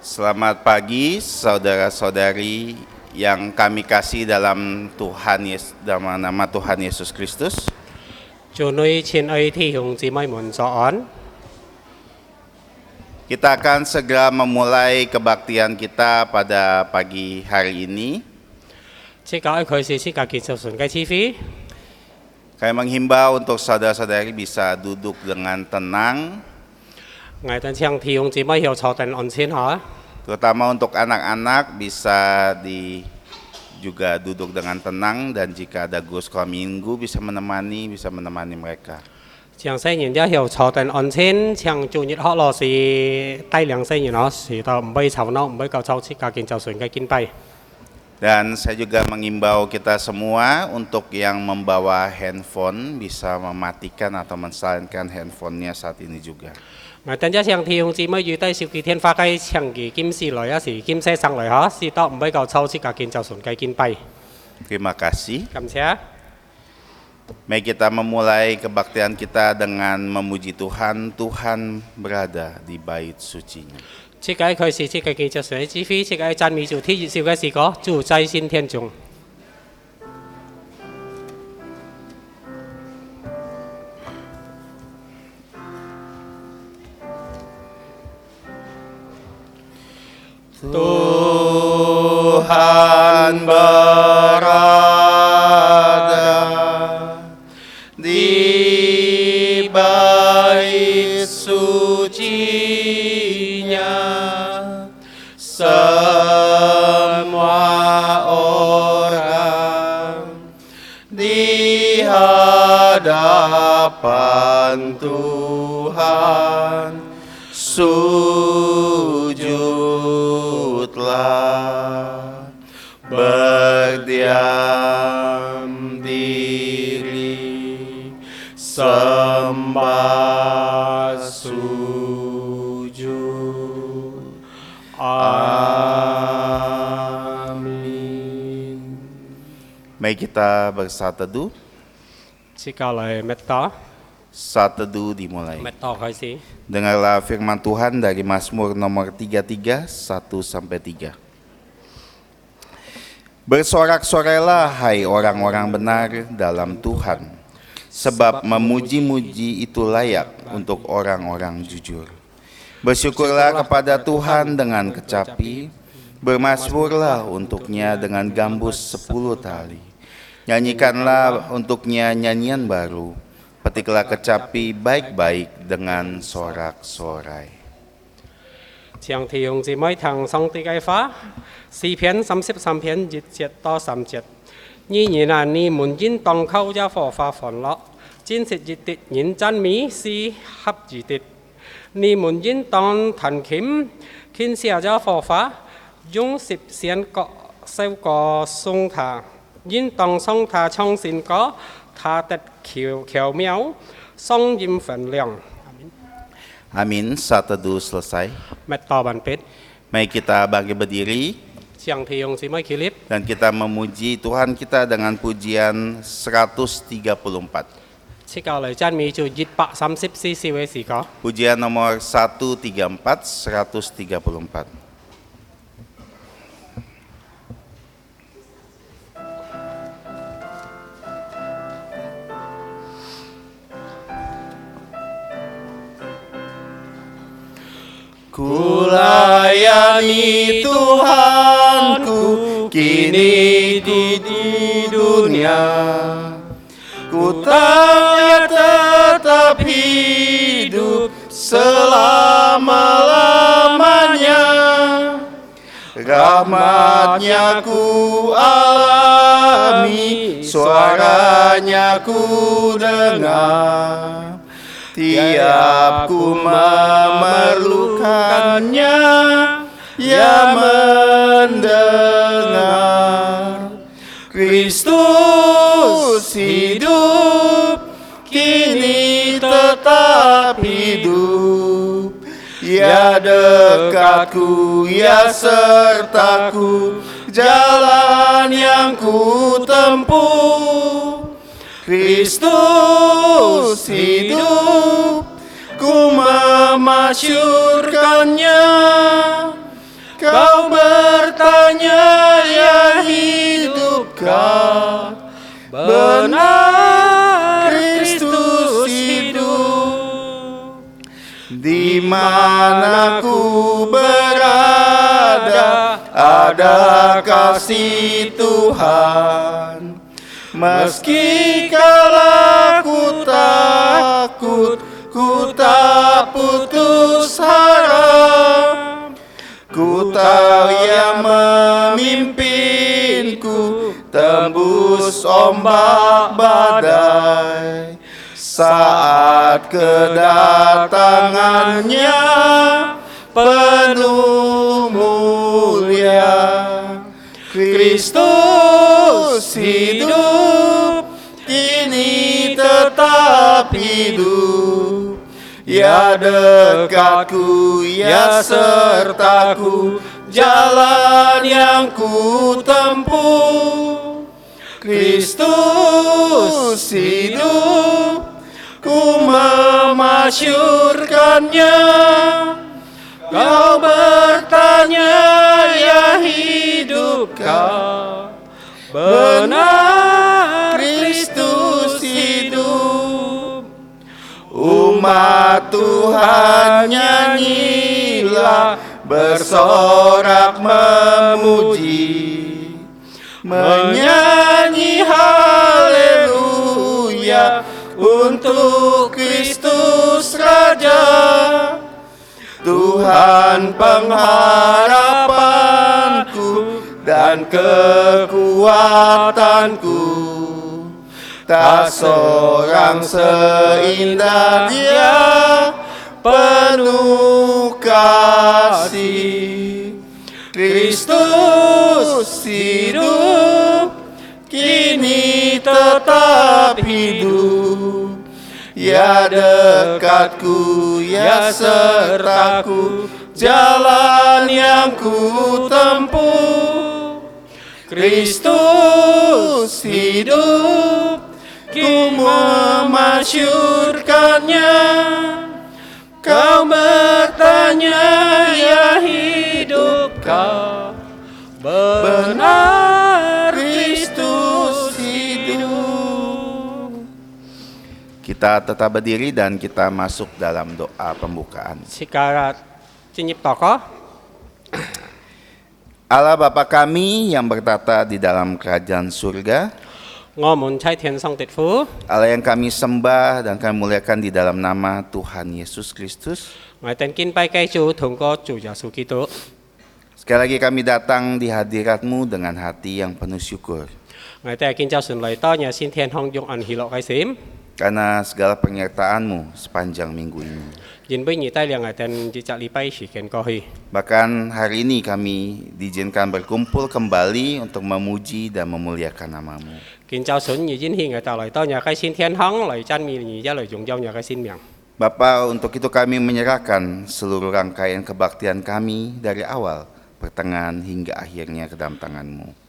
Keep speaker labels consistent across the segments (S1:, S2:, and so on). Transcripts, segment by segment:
S1: Selamat pagi saudara-saudari yang kami kasih dalam dalam nama Tuhan Yesus Kristus.
S2: 主女親愛弟兄姊妹們早安。
S1: Kita akan segera memulai kebaktian kita pada pagi hari ini.
S2: 即教佢是即教建造純嘅TV，
S1: Kami menghimbau untuk saudara-saudari bisa duduk dengan tenang,
S2: 我等請弟兄姊妹要坐定安先嚇。
S1: terutama untuk anak-anak bisa juga duduk dengan tenang, dan jika ada guru sekolah minggu bisa menemani mereka.
S2: 請細年一要坐定安先，請主日學老師帶領細年學是到唔可以吵鬧，唔可以夠吵即教建造純嘅敬拜。
S1: Dan saya juga mengimbau kita semua untuk yang membawa handphone bisa mematikan atau mensilentkan handphonenya saat ini juga.
S2: 我等一請弟兄姊妹預低小幾天花雞請佢檢視來一時檢視上來嚇，是到唔可以夠吵即教建造純嘅敬拜。
S1: Terima kasih.
S2: 感謝。
S1: Mari kita memulai kebaktian kita dengan memuji Tuhan. Tuhan berada di bait sucinya.
S2: 即解佢是即個建造純嘅指揮，即解讚美主天熱笑嘅時個，主在先天中。 Tuhan berada di bait sucinya, semua orang di hadapan Tuhan sujudlah, berdiam diri, sembah sujud. Amin.
S1: Mari kita bersaat teduh.
S2: 即教嚟滅打，
S1: Saat teduh dimulai.
S2: 滅打開始。
S1: Dengarlah firman Tuhan dari Mazmur nomor 33, 1-3. Bersorak-sorailah hai orang-orang benar dalam Tuhan, sebab memuji-muji itu layak untuk orang-orang jujur. Bersyukurlah kepada Tuhan dengan kecapi, bermazmurlah untuknya dengan gambus 10 tali. Nyanyikanlah untuknya nyanyian baru, petiklah kecapi baik-baik dengan sorak-sorai.
S2: 請弟兄姊妹聽上帝嘅話，詩篇33篇1節到3節。然而你們應當靠耶和華歡樂，真實熱的人讚美是合宜的。你們應當彈琴，獻謝耶和華，用十弦歌首歌頌他，應當頌他唱新歌，他的巧妙，聲音分量。
S1: Amin. Saat teduh selesai.
S2: 滅打完畢，
S1: Mari kita bangkit berdiri
S2: 請弟兄姊妹起立。
S1: dan kita memuji Tuhan kita dengan pujian 134.
S2: 即教嚟讚美主134小嘅時個，
S1: Pujian nomor 134, 134.
S3: Kulayani Tuhanku kini di dunia, ku tak tetap hidup selama-lamanya. Rahmatnya ku alami, suaranya ku dengar. Tiap ku memerlukannya, ia mendengar. Kristus hidup, kini tetap hidup. Ia dekatku, ia sertaku, jalan yang ku tempuh. Kristus hidup, ku memasyurkannya. di mana ku berada, ada kasih Tuhan. Meski kala ku takut, ku tak putus harap. Ku tahu yang memimpinku tembus ombak badai. Saat kedatangannya penuh mulia, Kristus hidup, kini tetap hidup. Ya dekatku, ya sertaku, jalan yang ku tempuh. Kristus hidup, ku memasyurkannya. Kau bertanya, ya hidupkah? Benar Kristus hidup. Umat Tuhan nyanyilah, bersorak memuji, menyanyi haleluya untuk Kristus Raja. Tuhan pengharapanku dan kekuatanku, tak seorang seindah Dia, penuh kasih. Kristus hidup, kini tetap hidup. Ya dekatku, ya sertaku, jalan yang ku tempuh. Kristus hidup, ku memasyurkannya. Kau bertanya, ya hidupkah? Benar Kristus hidup.
S1: Kita tetap berdiri dan kita masuk dalam doa pembukaan.
S2: Sekarang Cinyip Toko.
S1: Allah Bapa kami yang bertata di dalam kerajaan surga, Allah yang kami sembah dan kami muliakan di dalam nama Tuhan Yesus Kristus. Sekali lagi kami datang di hadirat-Mu dengan hati yang penuh syukur. Karena segala penyertaan-Mu sepanjang minggu ini. Bahkan hari ini kami diizinkan berkumpul kembali untuk memuji dan memuliakan nama-Mu. Bapa, untuk itu kami menyerahkan seluruh rangkaian kebaktian kami dari awal, pertengahan hingga akhirnya ke dalam tangan-Mu.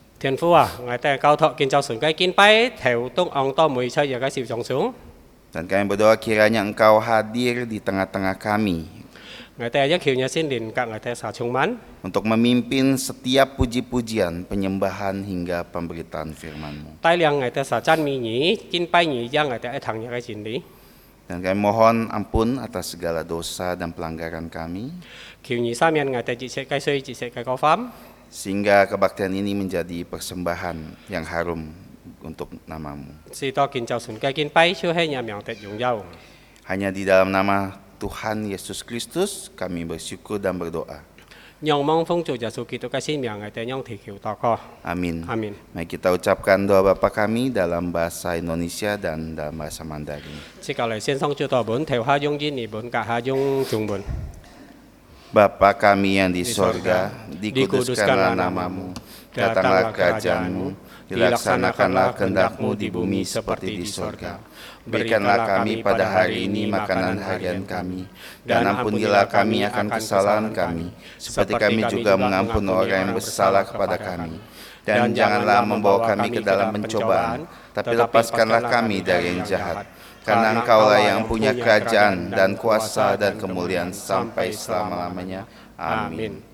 S1: Dan kami berdoa kiranya Engkau hadir di tengah-tengah kami untuk memimpin setiap puji-pujian, penyembahan hingga pemberitaan firman-Mu. Dan kami mohon ampun atas segala dosa dan pelanggaran kami, sehingga kebaktian ini menjadi persembahan yang harum untuk nama-Mu. Hanya di dalam nama Tuhan Yesus Kristus kami bersyukur dan berdoa. Amin.
S2: Amin.
S1: Mari kita ucapkan doa Bapa kami dalam bahasa Indonesia dan dalam bahasa Mandarin. Bapa kami yang di sorga, dikuduskanlah nama-Mu, datanglah kerajaan-Mu, dilaksanakanlah kehendak-Mu di bumi seperti di sorga. Berikanlah kami pada hari ini makanan harian kami, dan ampunilah kami akan kesalahan kami, seperti kami juga mengampuni orang yang bersalah kepada kami. Dan janganlah membawa kami ke dalam pencobaan, tapi lepaskanlah kami dari yang jahat. Karena Engkaulah yang punya kerajaan dan kuasa dan kemuliaan sampai selama-lamanya. Amin.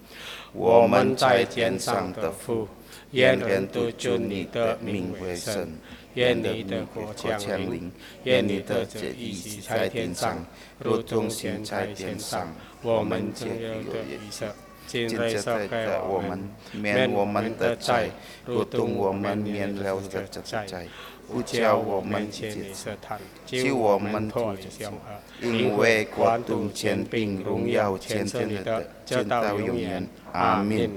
S1: 我们在天上的父，愿人都尊你的名为圣，
S2: 愿你的国降临，愿你的旨意在天上，如同行在天上。我们今日的鱼色，今日赐给我们，免我们的债，如同我们免了的债。不叫我们陷于试探，救我们脱离凶恶。因为国度、权柄、荣耀，全是你的，直到永远。阿门。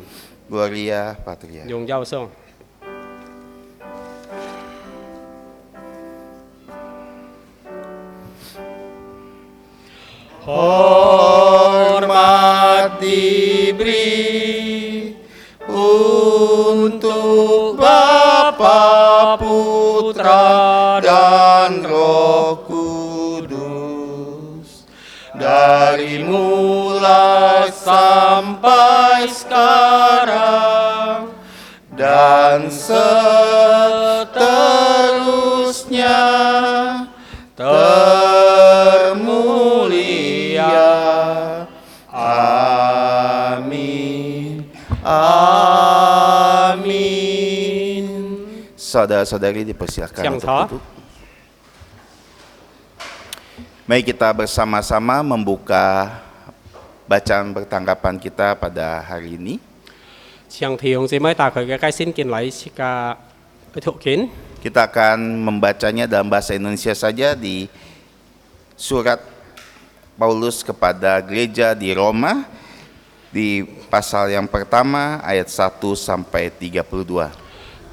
S1: Gloria Patria.
S2: 荣耀颂。
S3: Hormat diberi untuk Bapa, Putra, dan Roh Kudus, dari mula sampai sekarang dan seterusnya termulia. Amin. Amin.
S1: Saudara-saudari dipersilakan
S2: Siang
S1: untuk
S2: Tha.
S1: duduk. Mari kita bersama-sama membuka bacaan pertanggapan kita pada hari ini.
S2: 向弟兄姊妹打開嘅解先見禮時嘅條件，
S1: Kita akan membacanya dalam bahasa Indonesia saja di surat Paulus kepada gereja di Roma di pasal yang pertama ayat 1 sampai 32.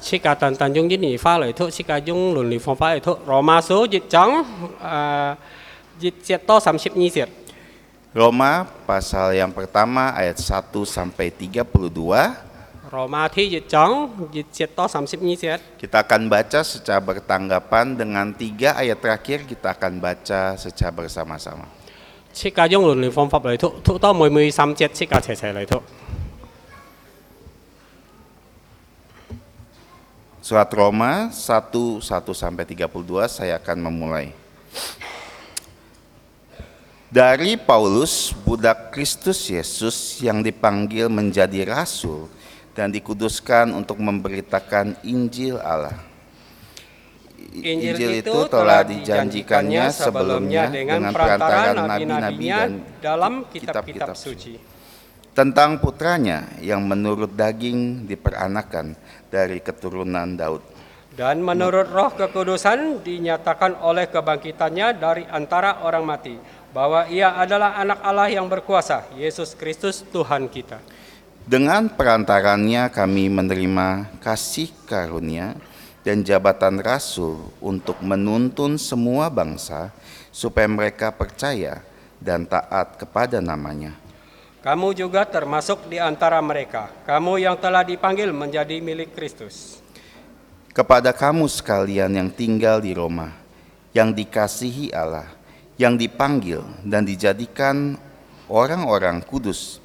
S2: 時間單單用英語法嚟讀，時間用倫理方法嚟讀。羅馬書1章1節到32節。
S1: Roma pasal yang pertama ayat 1 sampai 32.
S2: 羅馬ที่1章1節到32節。
S1: Kita akan baca secara bertanggapan dengan 3 ayat terakhir kita akan baca secara bersama-sama.
S2: 時間用倫理方法嚟讀，讀到每3節，時間齊齊嚟讀。
S1: Surat Roma 1 sampai 32 saya akan memulai. Dari Paulus, budak Kristus Yesus yang dipanggil menjadi rasul dan dikuduskan untuk memberitakan Injil Allah. Injil itu telah dijanjikannya sebelumnya dengan perantaraan nabi-nabi dan
S2: dalam kitab-kitab suci.
S1: Tentang putranya yang menurut daging diperanakan dari keturunan Daud.
S2: Dan menurut roh kekudusan dinyatakan oleh kebangkitannya dari antara orang mati, bahwa ia adalah anak Allah yang berkuasa, Yesus Kristus Tuhan kita.
S1: Dengan perantarannya kami menerima kasih karunia dan jabatan rasul untuk menuntun semua bangsa supaya mereka percaya dan taat kepada namanya.
S2: Kamu juga termasuk di antara mereka, kamu yang telah dipanggil menjadi milik Kristus.
S1: Kepada kamu sekalian yang tinggal di Roma, yang dikasihi Allah, yang dipanggil dan dijadikan orang-orang kudus,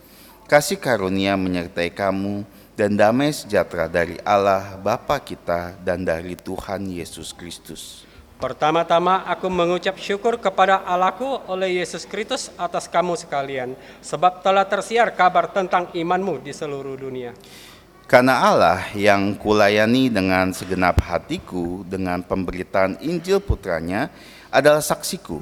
S1: kasih karunia menyertai kamu dan damai sejahtera dari Allah Bapa kita dan dari Tuhan Yesus Kristus.
S2: Pertama-tama aku mengucap syukur kepada Allahku oleh Yesus Kristus atas kamu sekalian, sebab telah tersiar kabar tentang imanmu di seluruh dunia.
S1: Karena Allah yang kulayani dengan segenap hatiku dengan pemberitaan Injil Putranya adalah saksiku,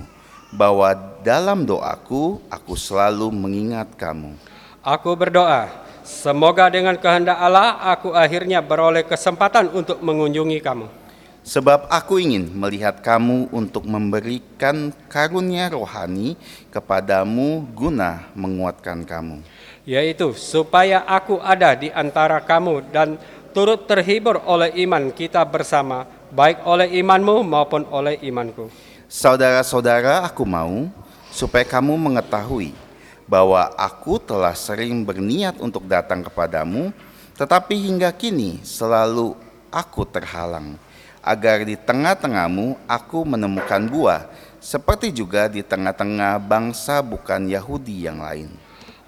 S1: bahwa dalam doaku aku selalu mengingat kamu.
S2: Aku berdoa, semoga dengan kehendak Allah aku akhirnya beroleh kesempatan untuk mengunjungi kamu.
S1: Sebab aku ingin melihat kamu untuk memberikan karunia rohani kepadamu guna menguatkan kamu.
S2: Yaitu supaya aku ada di antara kamu dan turut terhibur oleh iman kita bersama, baik oleh imanmu maupun oleh imanku.
S1: Saudara-saudara, aku mau supaya kamu mengetahui bahwa aku telah sering berniat untuk datang kepadamu, tetapi hingga kini selalu aku terhalang, agar di tengah-tengahmu aku menemukan buah, seperti juga di tengah-tengah bangsa bukan Yahudi yang lain.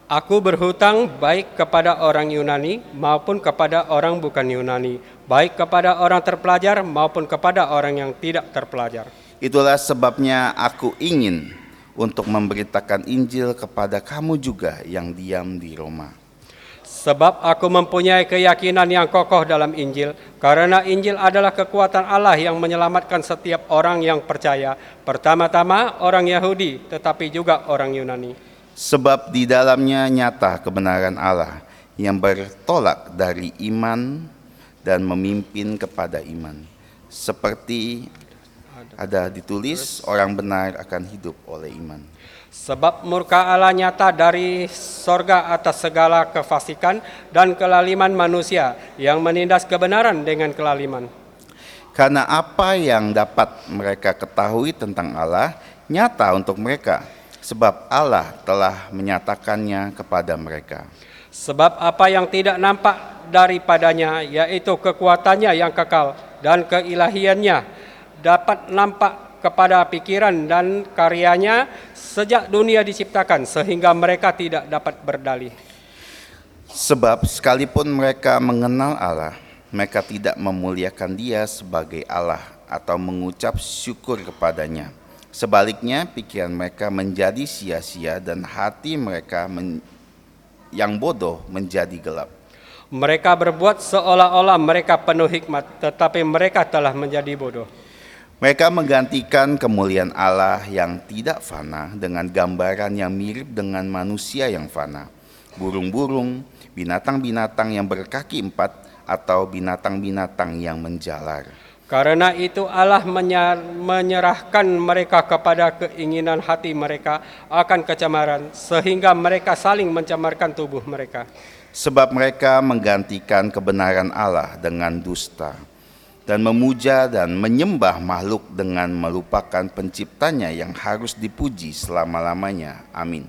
S2: Aku berhutang baik kepada orang Yunani maupun kepada orang bukan Yunani, baik kepada orang terpelajar maupun kepada orang yang tidak terpelajar.
S1: Itulah sebabnya aku ingin untuk memberitakan Injil kepada kamu juga yang diam di Roma.
S2: Sebab aku mempunyai keyakinan yang kokoh dalam Injil, karena Injil adalah kekuatan Allah yang menyelamatkan setiap orang yang percaya, pertama-tama orang Yahudi, tetapi juga orang Yunani.
S1: Sebab di dalamnya nyata kebenaran Allah yang bertolak dari iman dan memimpin kepada iman. Seperti ada ditulis, orang benar akan hidup oleh iman.
S2: Sebab murka Allah nyata dari sorga atas segala kefasikan dan kelaliman manusia yang menindas kebenaran dengan kelaliman.
S1: Karena apa yang dapat mereka ketahui tentang Allah nyata untuk mereka, sebab Allah telah menyatakannya kepada mereka.
S2: Sebab apa yang tidak nampak daripadanya, yaitu kekuatannya yang kekal dan keilahiannya, dapat nampak kepada pikiran dan karyanya sejak dunia diciptakan, sehingga mereka tidak dapat berdalih.
S1: Sebab sekalipun mereka mengenal Allah, mereka tidak memuliakan Dia sebagai Allah atau mengucap syukur kepadanya. Sebaliknya, pikiran mereka menjadi sia-sia dan hati mereka yang bodoh menjadi gelap.
S2: Mereka berbuat seolah-olah mereka penuh hikmat, tetapi mereka telah menjadi bodoh.
S1: Mereka menggantikan kemuliaan Allah yang tidak fana dengan gambaran yang mirip dengan manusia yang fana, burung-burung, binatang-binatang yang berkaki 4, atau binatang-binatang yang menjalar.
S2: Karena itu Allah menyerahkan mereka kepada keinginan hati mereka akan kecemaran, sehingga mereka saling mencemarkan tubuh mereka.
S1: Sebab mereka menggantikan kebenaran Allah dengan dusta, dan memuja dan menyembah makhluk dengan melupakan penciptanya yang harus dipuji selama-lamanya. Amin.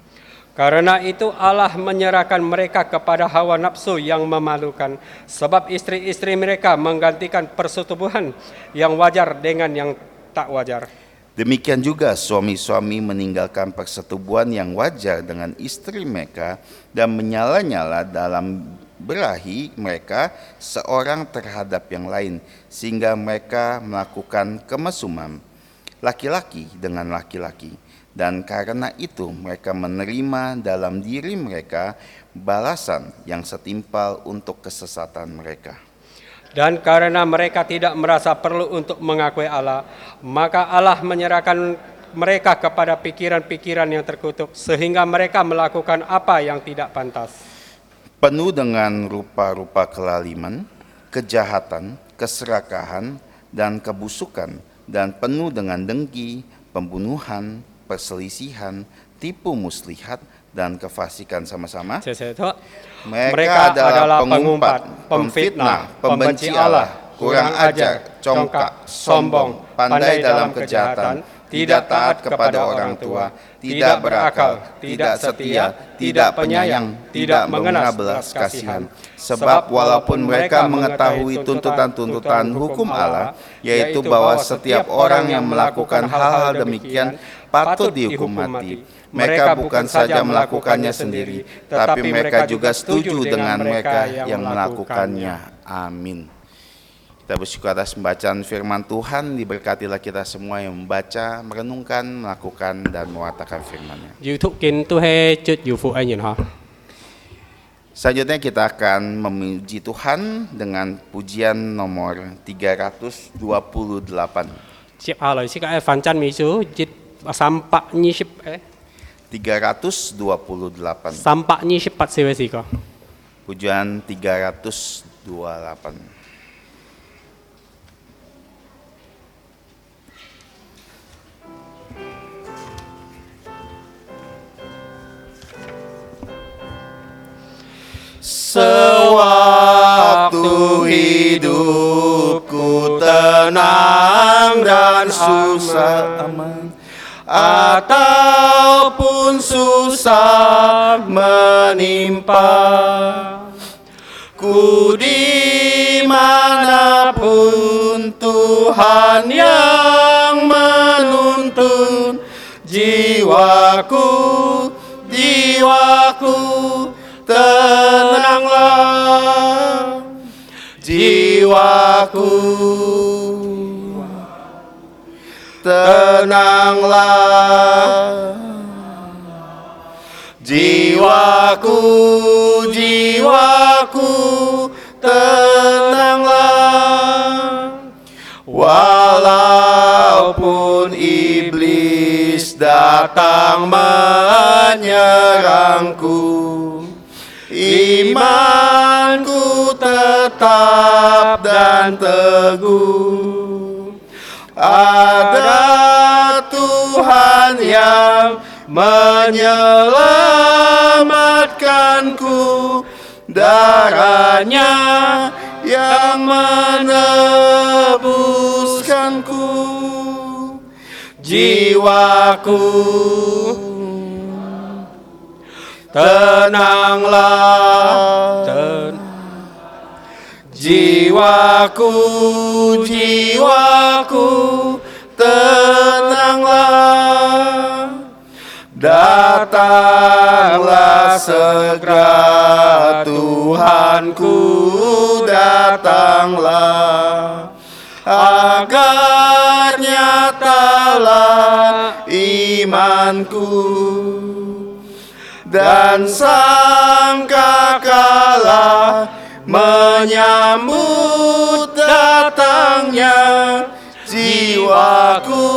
S2: Karena itu Allah menyerahkan mereka kepada hawa nafsu yang memalukan, sebab istri-istri mereka menggantikan persetubuhan yang wajar dengan yang tak wajar.
S1: Demikian juga suami-suami meninggalkan persetubuhan yang wajar dengan istri mereka dan menyala-nyala dalam berahi mereka seorang terhadap yang lain, sehingga mereka melakukan kemesuman laki-laki dengan laki-laki. Dan karena itu mereka menerima dalam diri mereka balasan yang setimpal untuk kesesatan mereka.
S2: Dan karena mereka tidak merasa perlu untuk mengakui Allah, maka Allah menyerahkan mereka kepada pikiran-pikiran yang terkutuk, sehingga mereka melakukan apa yang tidak pantas.
S1: Penuh dengan rupa-rupa kelaliman, kejahatan, keserakahan, dan kebusukan, dan penuh dengan dengki, pembunuhan, perselisihan, tipu muslihat, dan kefasikan sama-sama. Mereka adalah pengumpat, pemfitnah, pembenci Allah, kurang ajar, congkak, sombong, pandai dalam kejahatan, tidak taat kepada orang tua, tidak berakal, tidak setia, tidak penyayang, tidak mengenal belas kasihan. Sebab walaupun mereka mengetahui tuntutan-tuntutan hukum Allah, yaitu bahwa setiap orang yang melakukan hal-hal demikian patut dihukum mati, mereka bukan saja melakukannya sendiri, tetapi mereka juga setuju dengan mereka yang melakukannya. Amin. Kita bersyukur atas pembacaan firman Tuhan, diberkatilah kita semua yang membaca, merenungkan, melakukan, dan mewatakan firman-Nya. Selanjutnya kita akan memuji Tuhan dengan pujian nomor 328.
S2: 接下來先嘅反真美書節328
S1: 328.
S2: 328 位試過。
S1: Pujian 328. Sewaktu hidupku tenang dan susah aman, ataupun susah menimpa, ku dimanapun Tuhan yang menuntun jiwaku, tenanglah jiwaku, tenanglah jiwaku, jiwaku tenanglah. Walaupun iblis datang menyerangku, imanku tetap dan teguh. Ada Tuhan yang menyelamatkanku, darahnya yang menebuskanku. Jiwaku tenanglah, jiwaku tenanglah. Datanglah segera Tuhanku, datanglah, agar nyatalah imanku dan sangkakala menyambut datangnya. Jiwaku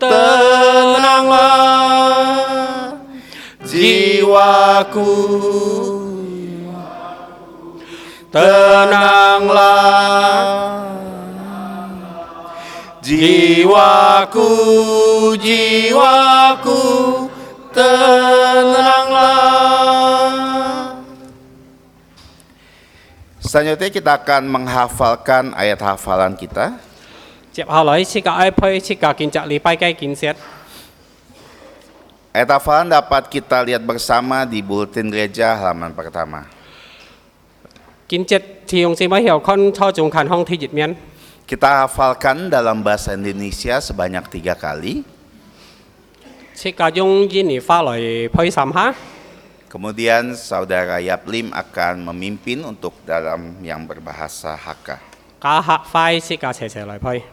S1: tenanglah, jiwaku tenanglah, jiwaku tenanglah. Selanjutnya kita akan menghafalkan ayat hafalan kita.
S2: 接下來切格 I 批切格見責禮拜雞見説，
S1: Ayat hafalan dapat kita lihat bersama di bulletin gereja halaman pertama.
S2: 見責自用智慧後坤初仲近康貼頁面，
S1: Kita hafalkan dalam bahasa Indonesia sebanyak 3 kali.
S2: 切格用印尼法來批審下，
S1: Kemudian saudara Yaplim akan memimpin untuk dalam yang berbahasa Hakka.
S2: 加客快切格斜斜來批。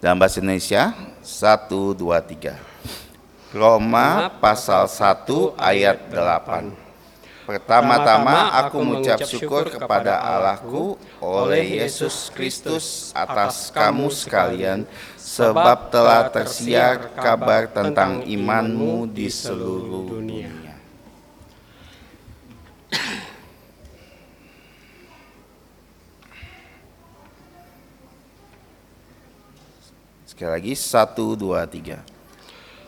S1: Dalam bahasa Indonesia, 1, 2, 3. Roma pasal 1 ayat 8. Pertama-tama aku mengucap syukur kepada Allahku oleh Yesus Kristus atas kamu sekalian, sebab telah tersiar kabar tentang imanmu di seluruh dunia. Sekali lagi, 1, 2, 3.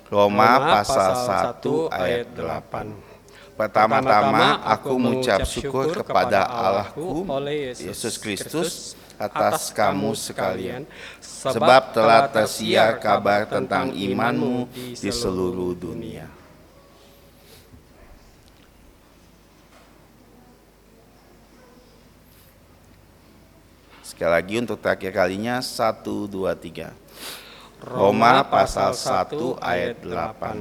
S1: Roma pasal 1 ayat 8. Pertama-tama aku mengucap syukur kepada Allahku Yesus Kristus atas kamu sekalian, sebab telah tersiar kabar tentang imanmu di seluruh dunia. Sekali lagi untuk terakhir kalinya, 1, 2, 3. Roma pasal 1 ayat 8.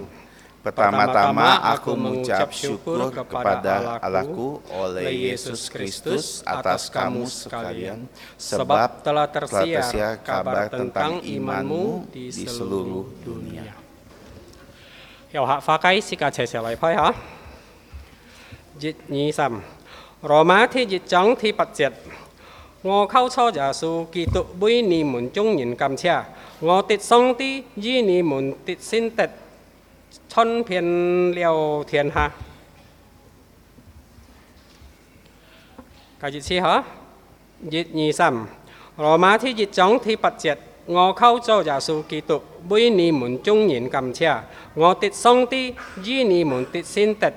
S1: Pertama-tama aku mengucap syukur kepada Allahku oleh Yesus Kristus atas kamu sekalian, sebab telah tersiar kabar tentang imanmu di seluruh dunia.
S2: 由客化雞切格斜斜嚟批下。1、2、3，羅馬ที่1章ที่8節，我靠錯耶穌基督為你們眾人感謝，我的上帝與你們的先德傳遍了天下。繼續次下，1、2、3，羅馬ที่1章ที่8節，我靠咗耶穌基督為你們眾人感謝，我的上帝與你們的先德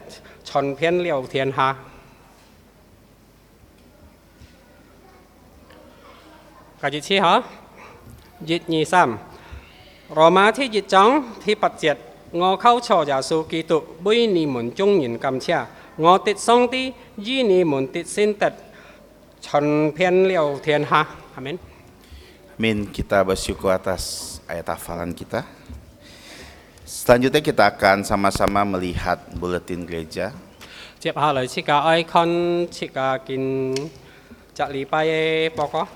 S2: 傳遍了天下。繼續次下，1、2、3，羅馬ที่1章ที่8節，我靠錯耶穌基督為你們眾人感謝，我的上帝與你們的先德傳遍了天下。Amin.
S1: Amin. Kita bersyukur atas ayat hafalan kita. Selanjutnya kita akan sama-sama melihat buletin gereja.
S2: 接下來切格 icon 切格見責禮拜嘅報告。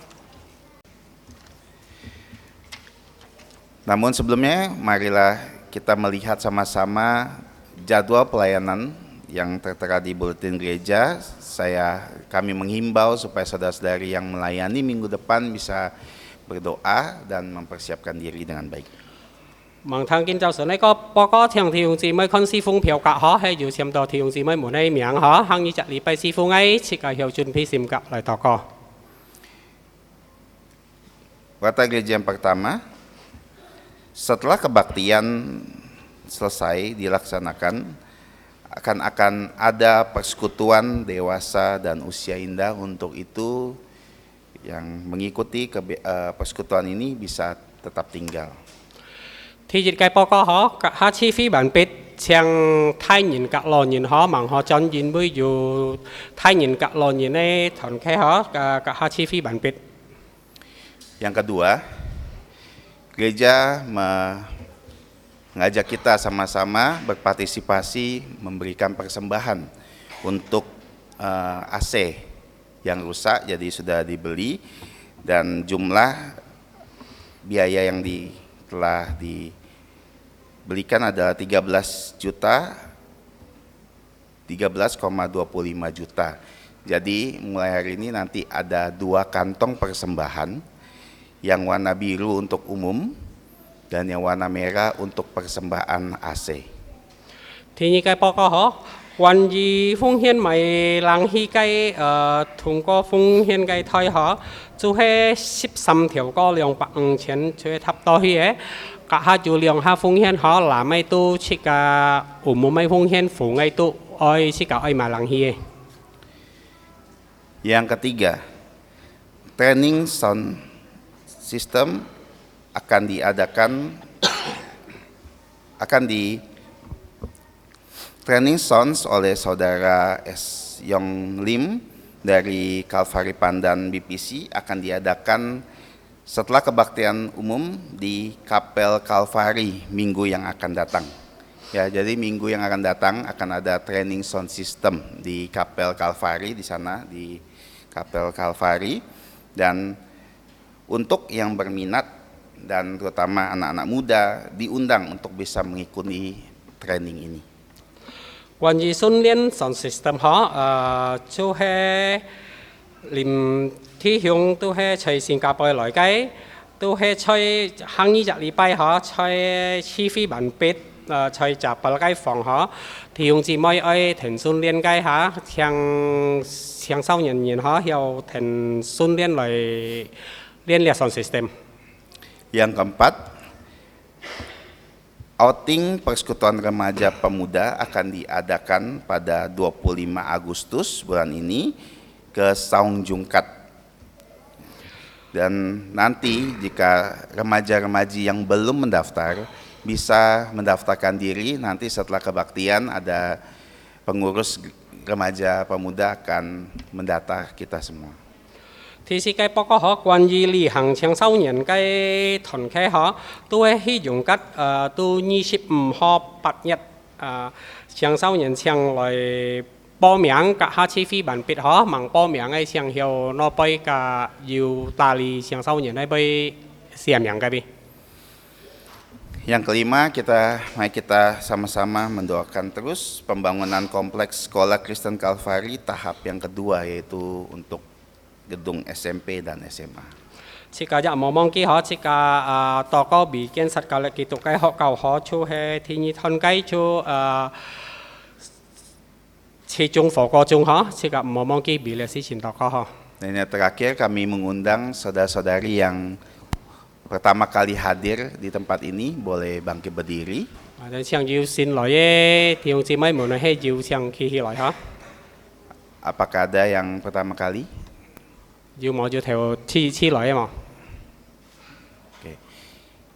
S1: Namun sebelumnya marilah kita melihat sama-sama jadwal pelayanan yang tertera di buletin gereja, kami menghimbau supaya saudara-saudari yang melayani minggu depan bisa berdoa dan mempersiapkan diri dengan baik.
S2: 望聽見就順呢個報告，聽弟兄姊妹看師傅票格可係要簽到弟兄姊妹們嘅名可，行呢隻禮拜師傅嘅設計要準備閃格嚟禱告。
S1: Kata gereja yang pertama, setelah kebaktian selesai dilaksanakan, akan ada persekutuan dewasa dan usia indah. Untuk itu yang mengikuti persekutuan ini bisa tetap tinggal.
S2: ที่จิต嘅報告可，下次非文別像太年格羅年可，盲可進現會要太年格羅年呢團契可，下次非文別。
S1: Yang kedua, gereja mengajak kita sama-sama berpartisipasi memberikan persembahan untuk AC yang rusak, jadi sudah dibeli, dan jumlah biaya yang telah dibelikan adalah 13,25 juta. Jadi mulai hari ini nanti ada 2 kantong persembahan, yang warna biru untuk umum dan yang warna merah untuk persembahan AC.
S2: 第二嘅報告可，關於風險咪冷氣計通過風險計推可，就係13條個250錢，就係差不多嘅。隔下就量下風險可，嗱咪都切個umum咪風險負咪都愛切個愛買冷氣嘅。
S1: Yang ketiga, training sound system akan di training sounds oleh saudara S. Yong Lim dari Kalvari Pandan BPC, akan diadakan setelah kebaktian umum di Kapel Kalvari minggu yang akan datang. Ya, jadi minggu yang akan datang akan ada training sound system di Kapel Kalvari, di sana di Kapel Kalvari. Dan untuk yang berminat dan terutama anak-anak muda diundang untuk bisa mengikuti training ini.
S2: 關於訓練上 system 可，就係連弟兄都係在新加坡來計，都係在行呢隻禮拜可，在黐飛文別在集百計房可，弟兄姊妹愛停訓練計下，向少年人可要停訓練嚟。 Sound system.
S1: Yang keempat, outing Persekutuan Remaja Pemuda akan diadakan pada 25 Agustus bulan ini ke Saung Jungkat. Dan nanti jika remaja-remaji yang belum mendaftar bisa mendaftarkan diri, nanti setelah kebaktian ada pengurus remaja pemuda akan mendata kita semua.
S2: 第四個報告可關於履行青少年嘅團契可，都係用吉到25號8日青少年上來報名，隔下次非文別可，盲報名嘅上要攞杯嘅要大理青少年嘅杯寫名嘅杯。
S1: Yang kelima, mari kita sama-sama mendoakan terus pembangunan kompleks Sekolah Kristen Kalvari tahap yang kedua, yaitu untuk gedung SMP dan SMA.
S2: 設計一冇忘記可，設計多個比建設嘅力基督嘅學校可，就係天意團計就始終火過中可，設計冇忘記比例事前多個可。
S1: Dan yang terakhir, kami mengundang saudara-saudari yang pertama kali hadir di tempat ini boleh bangkit berdiri.
S2: 像要先來嘅弟兄姊妹們係要上企起來可。
S1: Apakah ada yang pertama kali?
S2: 要冇就條黐來啊嘛。
S1: Oke.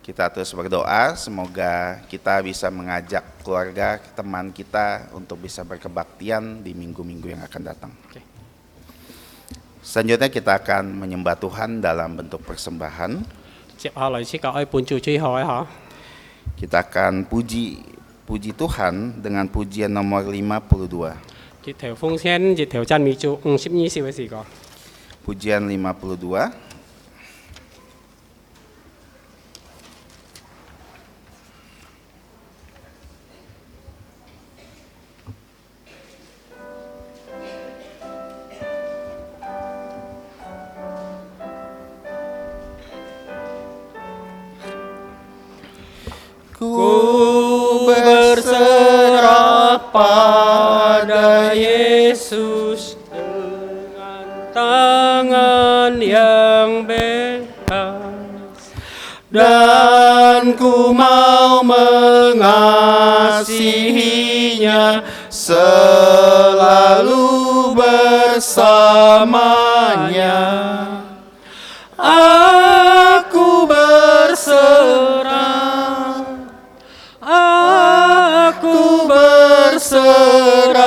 S1: Kita terus berdoa, semoga kita bisa mengajak keluarga, teman kita untuk bisa berkebaktian di minggu-minggu yang akan datang.
S2: Oke.
S1: Selanjutnya kita akan menyembah Tuhan dalam bentuk persembahan.
S2: 接下來設計愛伴住最後可。
S1: Kita akan puji Tuhan dengan pujian nomor 52.
S2: 一條風聲，一條真美做52少嘅時個。
S1: Pujian 52.
S2: pada Yesus dengan tangan yang bebas,
S3: dan ku mau mengasihinya selalu bersamanya. Aku berserah, aku berserah,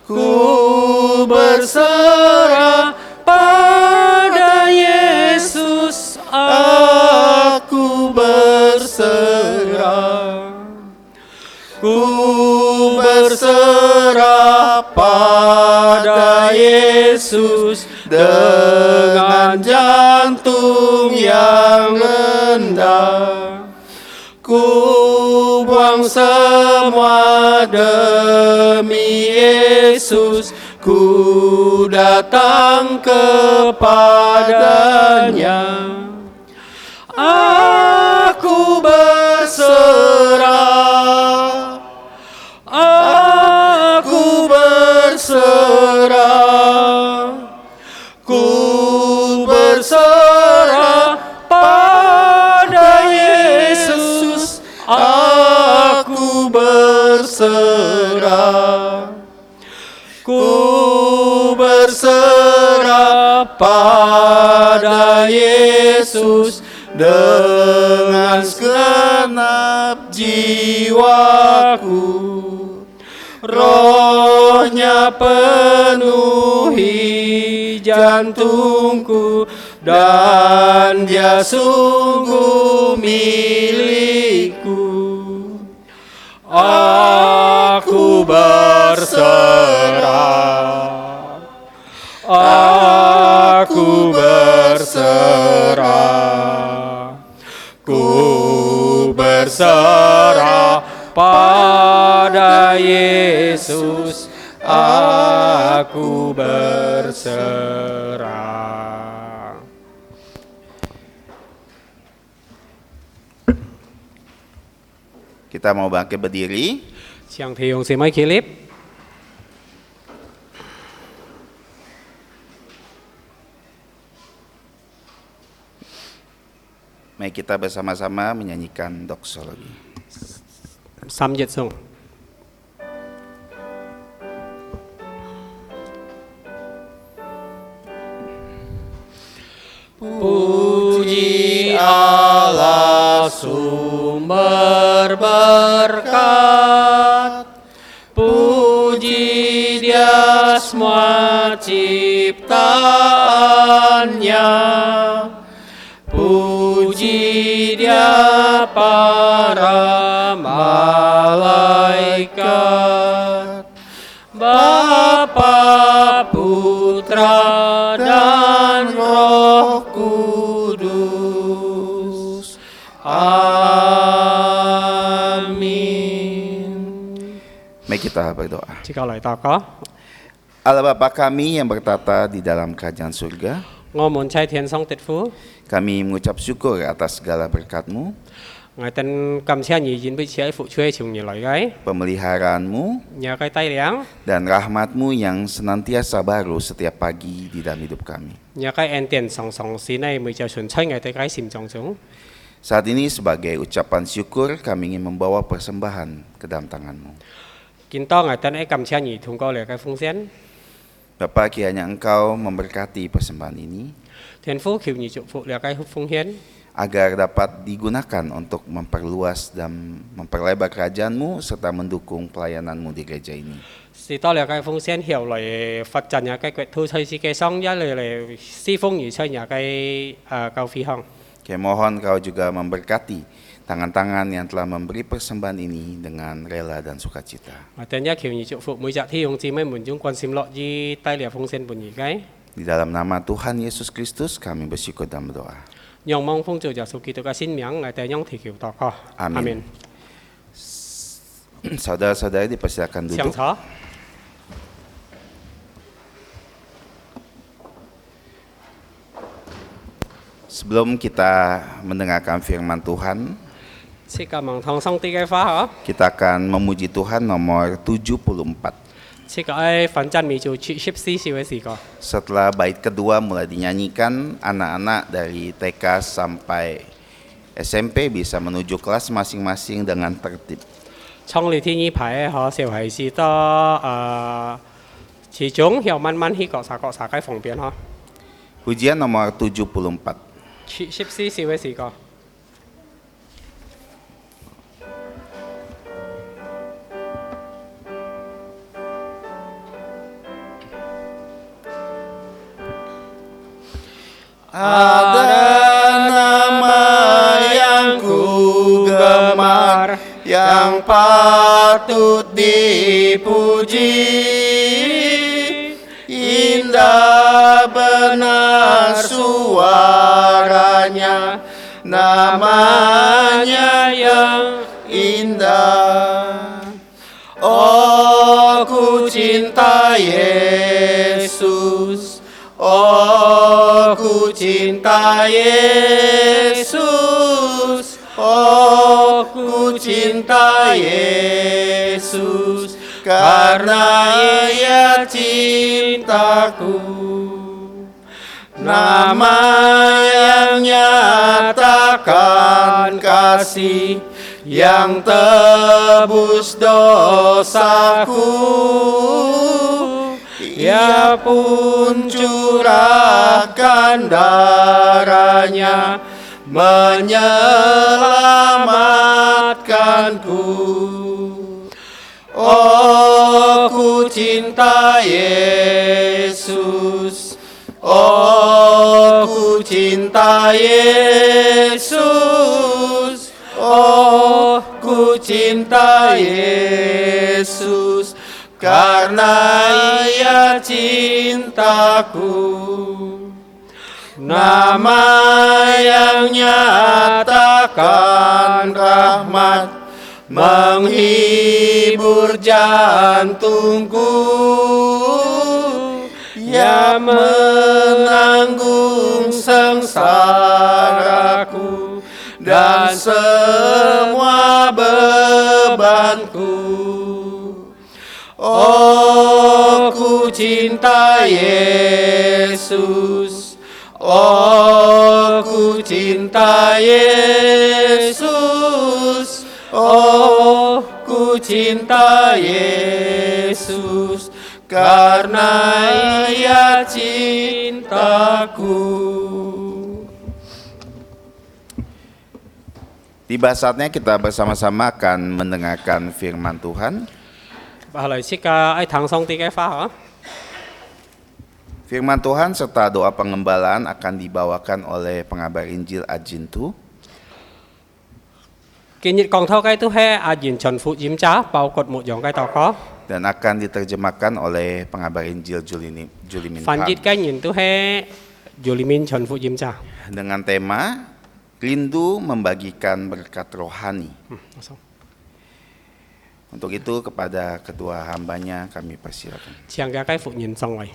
S3: ku berserah pada Yesus. Aku berserah, ku berserah pada Yesus dengan jantung yang rendah. Ku buang semua demi Yesus, ku datang kepadanya. Aku berserah, aku berserah, ku berserah pada Yesus. Aku berserah, ku berserah pada Yesus dengan segenap jiwaku. Rohnya penuhi jantungku, dan Dia sungguh milikku. Aku berserah, aku berserah, ku berserah pada Yesus. Aku berserah.
S1: Kita mau bangkit berdiri.
S2: Siang thì用sĩ mới clip.
S1: Mari kita bersama-sama menyanyikan doksologi.
S2: Samjit sung. Puji Allah sumber berkat, puji Dia semua ciptaannya, puji Dia para malaikat, Bapa, Putra, dan Roh Kudus. Amin.
S1: Mari kita berdoa.
S2: Jika lai ta có,
S1: Allah Bapa kami yang bertata di dalam kerajaan surga,
S2: 我們妻天上的父，
S1: kami mengucap syukur atas segala berkat-Mu,
S2: ngài tên cảm ơn nhị diễn với chị phụ chuê chung nhị lời gái,
S1: pemeliharaanmu,
S2: nhờ cái tay liang,
S1: dan rahmat-Mu yang senantiasa baru setiap pagi di dalam hidup kami.
S2: nhờ cái an tiền song song xí này mới cho chuẩn chơi ngài tay cái sim trong chúng.
S1: Saat ini sebagai ucapan syukur kami ingin membawa persembahan ke dalam tangan-Mu.
S2: Kính to ngài tên ấy cảm ơn nhị thông qua lời cái phong sen.
S1: Bapa, kiranya Engkau memberkati persembahan ini,
S2: Thiên phú khiêu nhị trụ phụ lời cái phong hiến,
S1: agar dapat digunakan untuk memperluas dan memperlebar kerajaan-Mu serta mendukung pelayanan-Mu di gereja ini.
S2: Sĩ to lời cái phong sen hiểu lời Phật trần nhà cái quyệt thu chơi sĩ cái song giá lời si phong nhị chơi nhà cái cao phi hong.
S1: Kami mohon Kau juga memberkati tangan-tangan yang telah memberi persembahan ini dengan rela dan sukacita.
S2: Tên nhá khiêu nhị trụ phụ mới dạ thi hồng chi mấy muốn chúng quan sim lọ di tay lời phong sen bùn nhị cái.
S1: Di dalam nama Tuhan Yesus Kristus kami bersyukur dan berdoa.
S2: Nhong mong phong trụ giả sụ kỳ tô cái xin miếng ngài tên nhong thì khiêu tỏ co.
S1: Amin.
S2: Amin.
S1: Saudara-saudari dipersilakan
S2: Siang
S1: duduk.
S2: thọ.
S1: Sebelum kita mendengarkan firman Tuhan,
S2: 切個望堂上帝嘅花嗬，
S1: Kita akan memuji Tuhan nomor 74.
S2: 切個喺反正咪做七十四小嘅時個，
S1: Setelah bait kedua mulai dinyanyikan, anak-anak dari TK sampai SMP bisa menuju kelas masing-masing dengan tertib.
S2: 創立天呢排嗬，小孩是多始終要慢慢去各查嘅方便嗬，
S1: Pujian nomor 74.
S2: 七十四小嘅時個。
S1: Ada nama yang ku gemar, yang patut dipuji. Indah benar suaranya, namanya yang indah. Oh, ku cinta Yesus. Oh, ku cinta Yesus. Oh, ku cinta Yesus. Karena Ia cintaku. Nama yang nyatakan kasih, yang tebus dosaku. Ia pun curahkan darahnya, menyelamatkanku. Oh, ku cinta Yesus. Oh, ku cinta Yesus. Oh, ku cinta Yesus. Karena Ia cintaku. Nama yang nyatakan rahmat, menghibur jantungku. Ia menanggung sengsaraku dan semua bebanku. Oh, ku cinta Yesus. Oh, ku cinta Yesus. Oh, ku cinta Yesus. Karena Ia cintaku. Tiba saatnya kita bersama-sama akan mendengarkan firman Tuhan.
S2: 後來切個喺堂上帝嘅花嗬，
S1: Firman Tuhan serta doa pengembalaan akan dibawakan oleh pengabar Injil Ajintu.
S2: 今日講頭嘅都係阿賢全副檢查，包括牧羊嘅禱告。
S1: Dan akan diterjemahkan oleh pengabar Injil Julimin
S2: 翻譯
S1: Phan
S2: 嘅人都係 Julimin 全副檢查。
S1: dengan tema rindu membagikan berkat rohani. Untuk itu kepada kedua hambanya kami persilakan.
S2: 請嘅嘅服人上位。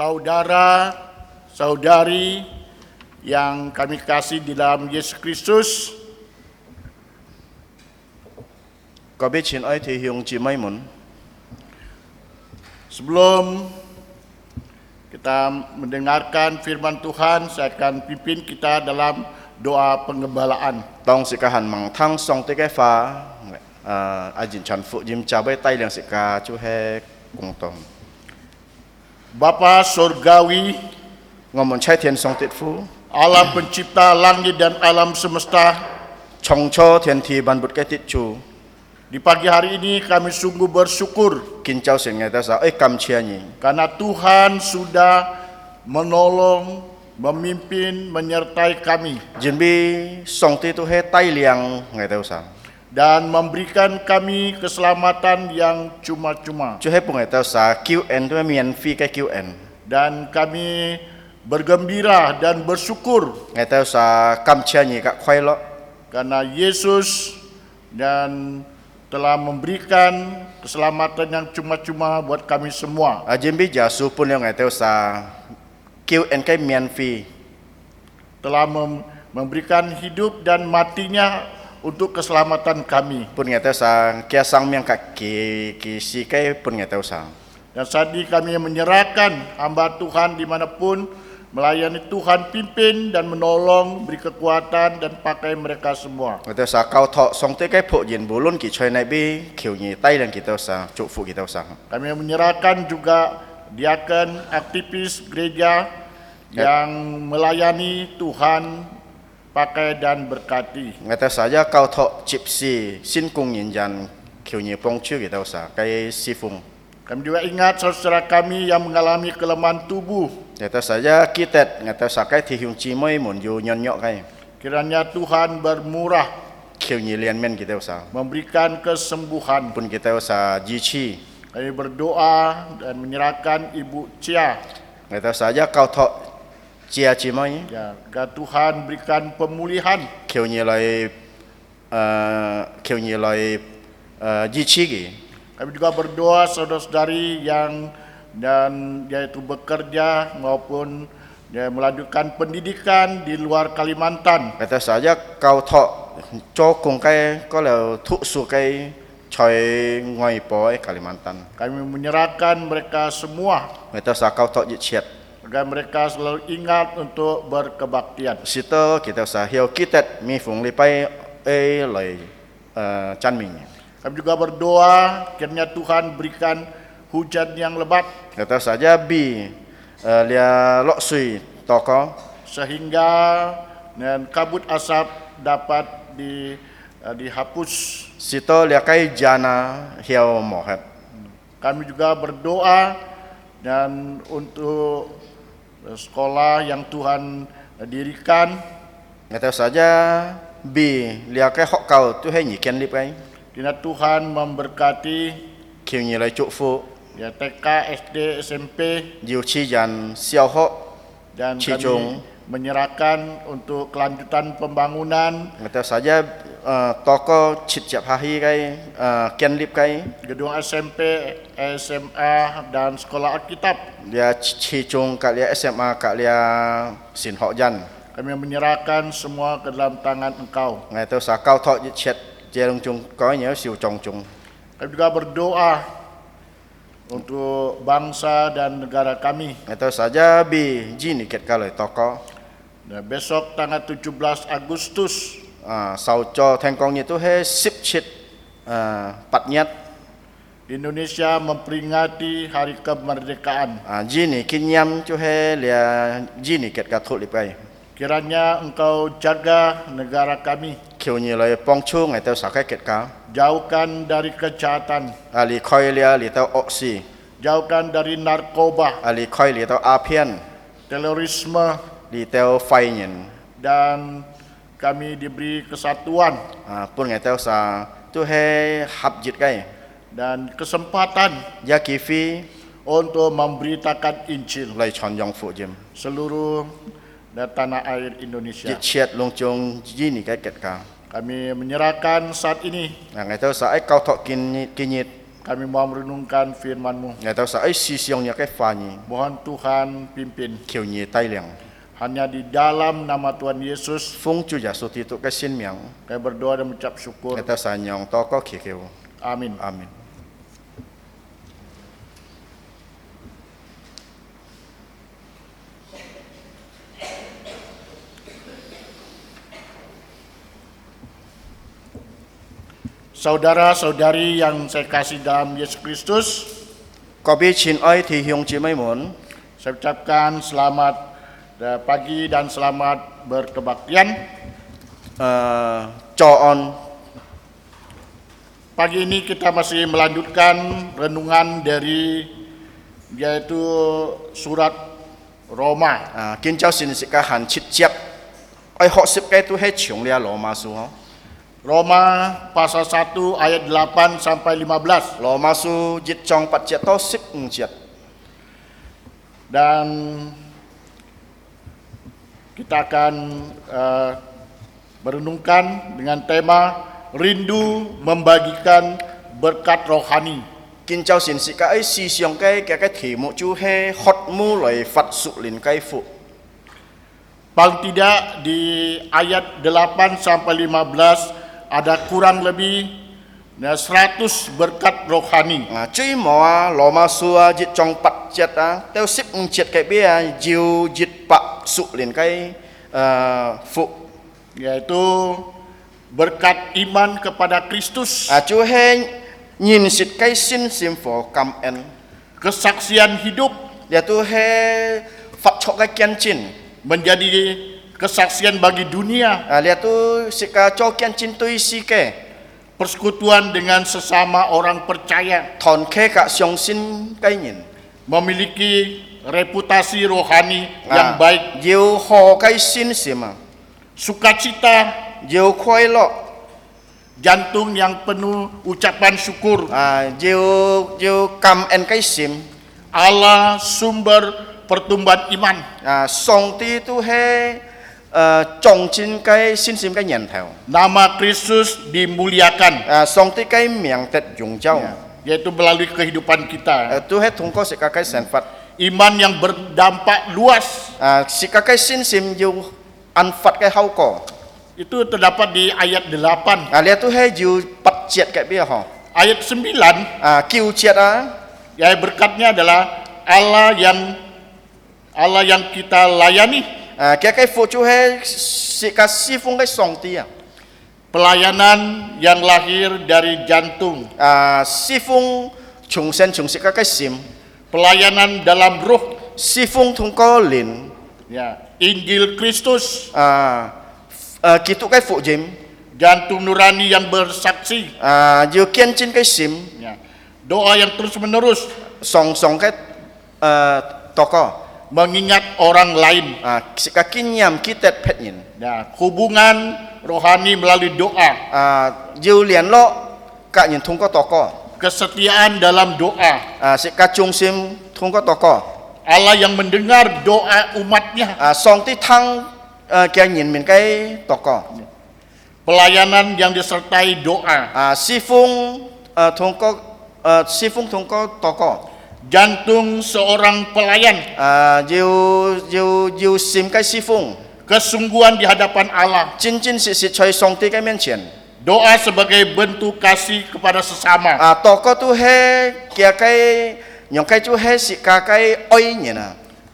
S4: Saudara, saudari yang kami kasih di dalam Yesus Kristus,
S5: 各位親愛弟兄姊妹們，
S4: sebelum kita mendengarkan firman Tuhan, saya akan pimpin kita dalam doa pengembalaan.
S5: 當時間望通上帝嘅話，阿賢傳福音就俾帶領時間就係共同。
S4: Bapa Surgawi,
S5: 我們差天上帝父，
S4: Allah pencipta langit dan alam semesta,
S5: 創造天地萬物嘅秩序，
S4: di pagi hari ini kami sungguh bersyukur
S5: 建造成嘅得手，感謝你，
S4: karena Tuhan sudah menolong, memimpin, menyertai kami.
S5: 因為上帝都係帶領嘅得手，
S4: dan memberikan kami keselamatan yang cuma-cuma.
S5: 就喺半日到啥 QN 都係免費嘅 QN，
S4: Dan kami bergembira dan bersyukur
S5: 日到啥感謝你嘅快樂，
S4: karena Yesus dan telah memberikan keselamatan yang cuma-cuma buat kami semua.
S5: จิมบิจาสูปุ่นแล้ว日到啥 QN 嘅免費，
S4: Telah memberikan hidup dan matinya untuk keselamatan kami.
S5: ปุ่น日到啥嘅生命嘅幾嘅ปุ่น日到啥，
S4: Dan saat ini kami menyerahkan hamba Tuhan dimanapun, melayani Tuhan pimpin dan menolong, beri kekuatan dan pakai mereka semua.
S5: 日到啥教托上帝嘅僕人，無論佢在哪邊，求你帶領佢到啥，祝福佢到啥。
S4: Kami menyerahkan juga diaken aktivis gereja yang melayani Tuhan, pakai dan berkati.
S5: 日到啥一教托接事先供應人，求你幫助佢到啥，嘅侍奉。
S4: Kami juga ingat saudara kami yang mengalami kelemahan tubuh.
S5: 日到啥一記得，日到啥嘅弟兄姊妹們要軟弱嘅，
S4: Kiranya Tuhan bermurah
S5: 求你憐憫佢到啥，
S4: memberikan kesembuhan.
S5: 本佢到啥支持。
S4: Kami berdoa dan menyerahkan Ibu Cia.
S5: 日到啥一教托姐姊妹，
S4: Ya, agar Tuhan berikan pemulihan.
S5: 求你來支持佢。
S4: Kami juga berdoa saudara-saudari yang dan yaitu bekerja maupun melanjutkan pendidikan di luar Kalimantan.
S5: 日到啥一教托做工嘅嗰條特殊嘅在外部嘅Kalimantan。
S4: Kami menyerahkan mereka semua
S5: 日到啥教托一切，
S4: agar mereka selalu ingat untuk berkebaktian.
S5: 是到佢到啥要記得每逢禮拜嚟讚美。
S4: Kami juga berdoa kiranya Tuhan berikan hujan yang lebat
S5: 日到啥一比dia落水禱告，
S4: sehingga kabut asap dapat dihapus.
S5: 是到dia cái jana hiao mỏ hết。
S4: Kami juga berdoa dan untuk sekolah yang Tuhan dirikan,
S5: 日到啥一比dia cái học cầu tôi hay nhị kiến liệp cái，
S4: kiranya Tuhan memberkati
S5: 求你來祝福，
S4: ya TK, SD, SMP
S5: 要黐人小學。
S4: dan
S5: Cijung.
S4: kami menyerahkan untuk kelanjutan pembangunan
S5: Người ta sẽ toko chit chap hahi cái ken lip cái
S4: gedung SMP, SMA dan sekolah Alkitab.
S5: dia chi chung kat dia SMA kat dia sin họ dân.
S4: Kami menyerahkan semua ke dalam tangan Engkau.
S5: Người ta sẽ cao thọ chet chia long chung có nhớ siêu trong chung.
S4: Kami juga berdoa untuk bangsa dan negara kami.
S5: Người ta sẽ ja bi jini ket kalau toko
S4: Dan besok tanggal 17 Agustus
S5: sau cho thành công như tôi hết sip chit pat nhất
S4: Indonesia memperingati Hari Kemerdekaan.
S5: jini kinyam cho hết lia jini ket kat thot lip cái
S4: Kiranya Engkau jaga negara kami,
S5: kiểu như là bong chu người ta sẽ cái ket cả
S4: jauhkan dari kejahatan,
S5: ali khoi lia li tao oxy
S4: jauhkan dari narkoba,
S5: ali khoi li tao apian
S4: terorisme,
S5: li tao phai nhìn
S4: dan kami diberi kesatuan
S5: pun người ta sẽ tôi hay hấp dịch cái
S4: dan kesempatan
S5: giá kỳ phi
S4: untuk memberitakan Injil
S5: lại chọn dòng phụ dùm
S4: seluruh tanah air Indonesia.
S5: dịch chết long chung jini cái ket cả
S4: Kami menyerahkan saat ini,
S5: người ta sẽ cao thọ kinh
S4: kami mau merenungkan firman-Mu.
S5: người ta sẽ sisiongnya cái pha nhỉ
S4: Mohon Tuhan pimpin.
S5: kiểu như tay liang
S4: Hanya di dalam nama Tuhan Yesus,
S5: phong chu giả số ti tu cái xin miệng
S4: kami berdoa dan mengucap syukur.
S5: người ta sẽ nhong to có khỉ kêu
S4: Amin.
S5: amin.
S4: Saudara-saudari yang saya kasih dalam Yesus Kristus,
S5: Có biết xin ơi thì hiong chỉ mấy muốn
S4: saya ucapkan selamat pagi dan selamat berkebaktian.
S5: cho on
S4: Pagi ini kita masih melanjutkan renungan dari yaitu surat Roma.
S5: kinh cháu xin sĩ ca hàn chít chép ai họ xếp cái tu hết chúng lia lỗ mà số
S4: Roma pasal 1 ayat 8 sampai 15.
S5: Lo masu jit chong pat jet to sip jet.
S4: Dan kita akan merenungkan dengan tema rindu membagikan berkat rohani.
S5: Kinh châu xin sĩ cái si xiong cái thể mục chú he hot mu lại phát sụ lên cái phụ.
S4: Paling tidak di ayat 8 sampai 15 ada kurang lebih 100 berkat rohani.
S5: Chui mo lo ma sua jit chong pat jet teo sip jet cái bia jiu jit pak sụ lên cái phụ.
S4: Yaitu berkat iman kepada Kristus,
S5: Chú he nhìn xịt cái xin sim phổ cầm en.
S4: kesaksian hidup
S5: Dia tu he phát cho cái kian chin.
S4: menjadi kesaksian bagi dunia,
S5: Dia tu sika cho kian chin tu isi ke.
S4: persekutuan dengan sesama orang percaya,
S5: Thon ke kak siong sin cái nhìn.
S4: memiliki reputasi rohani yang baik,
S5: Jiu ho cái xin sim
S4: sukacita,
S5: Jiu khoai lo.
S4: jantung yang penuh ucapan syukur,
S5: Jiu cầm en cái sim.
S4: Allah sumber pertumbuhan iman.
S5: Song ti tu he trồng trên cái xin sim cái nhận theo.
S4: Nama Kristus dimuliakan,
S5: Song ti cái miệng tết dùng châu.
S4: yaitu melalui kehidupan kita.
S5: Tu he thông qua sika cái sản phát.
S4: Iman yang berdampak luas,
S5: Sika cái xin sim jiu ăn phát cái hau cỏ.
S4: itu terdapat di ayat 8.
S5: Lihat tu he jiu pat jet cái bia ho.
S4: Ayat 9,
S5: Kiu jet
S4: ya berkatnya adalah Allah yang kita layani,
S5: cái phụ chú he sika si phung cái song ti
S4: pelayanan yang lahir dari jantung,
S5: si phung chung sen chung sika cái sim.
S4: pelayanan dalam ruh,
S5: Si phung thông qua lin.
S4: ya, Injil Kristus,
S5: Kitu cái phụ jim.
S4: jantung nurani yang bersaksi,
S5: Jiu kian trên cái sim.
S4: ya, doa yang terus menerus
S5: Song cái toko.
S4: mengingat orang lain,
S5: Sika kinyam kitet pet nhìn.
S4: ya, hubungan rohani melalui doa,
S5: Jiu liền lo cả nhìn thông qua toko.
S4: kesetiaan dalam doa,
S5: Sika chung sim thông qua toko.
S4: Allah yang mendengar doa umatnya,
S5: Song ti thăng kia nhìn mình cái toko.
S4: pelayanan yang disertai doa,
S5: Si phung thông qua toko.
S4: jantung seorang pelayan,
S5: Jiu sim cái si phung.
S4: kesungguhan di hadapan Allah,
S5: Chin si choi song ti cái mian chen.
S4: doa sebagai bentuk kasih kepada sesama.
S5: Toko tu he kia cái nyong cái tu he sika cái oi nhìn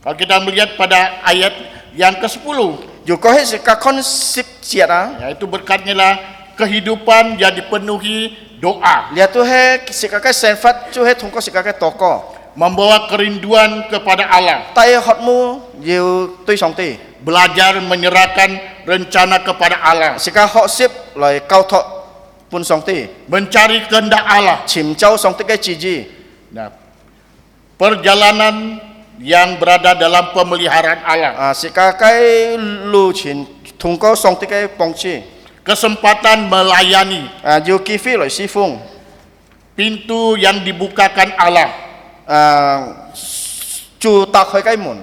S4: Kalau kita melihat pada ayat yang ke-10,
S5: Dù có hết sika konsep chiat
S4: yaitu berkatnya lah kehidupan yang dipenuhi doa,
S5: lihat tu he sika cái sen phát tu he thông qua sika cái toko.
S4: membawa kerinduan kepada Allah,
S5: Tay hot mu jiu tui song ti.
S4: belajar menyerahkan rencana kepada Allah,
S5: Sika hot sip loi cao thọ pun song ti.
S4: mencari kehendak Allah.
S5: Chim châu song ti cái chi ji.
S4: Nah, perjalanan yang berada dalam pemeliharaan Allah,
S5: Sika cái lu chin thông qua song ti cái bong chi.
S4: kesempatan melayani,
S5: Jiu ki phi loi si phung.
S4: pintu yang dibukakan Allah,
S5: Chu tak hơi cái mun.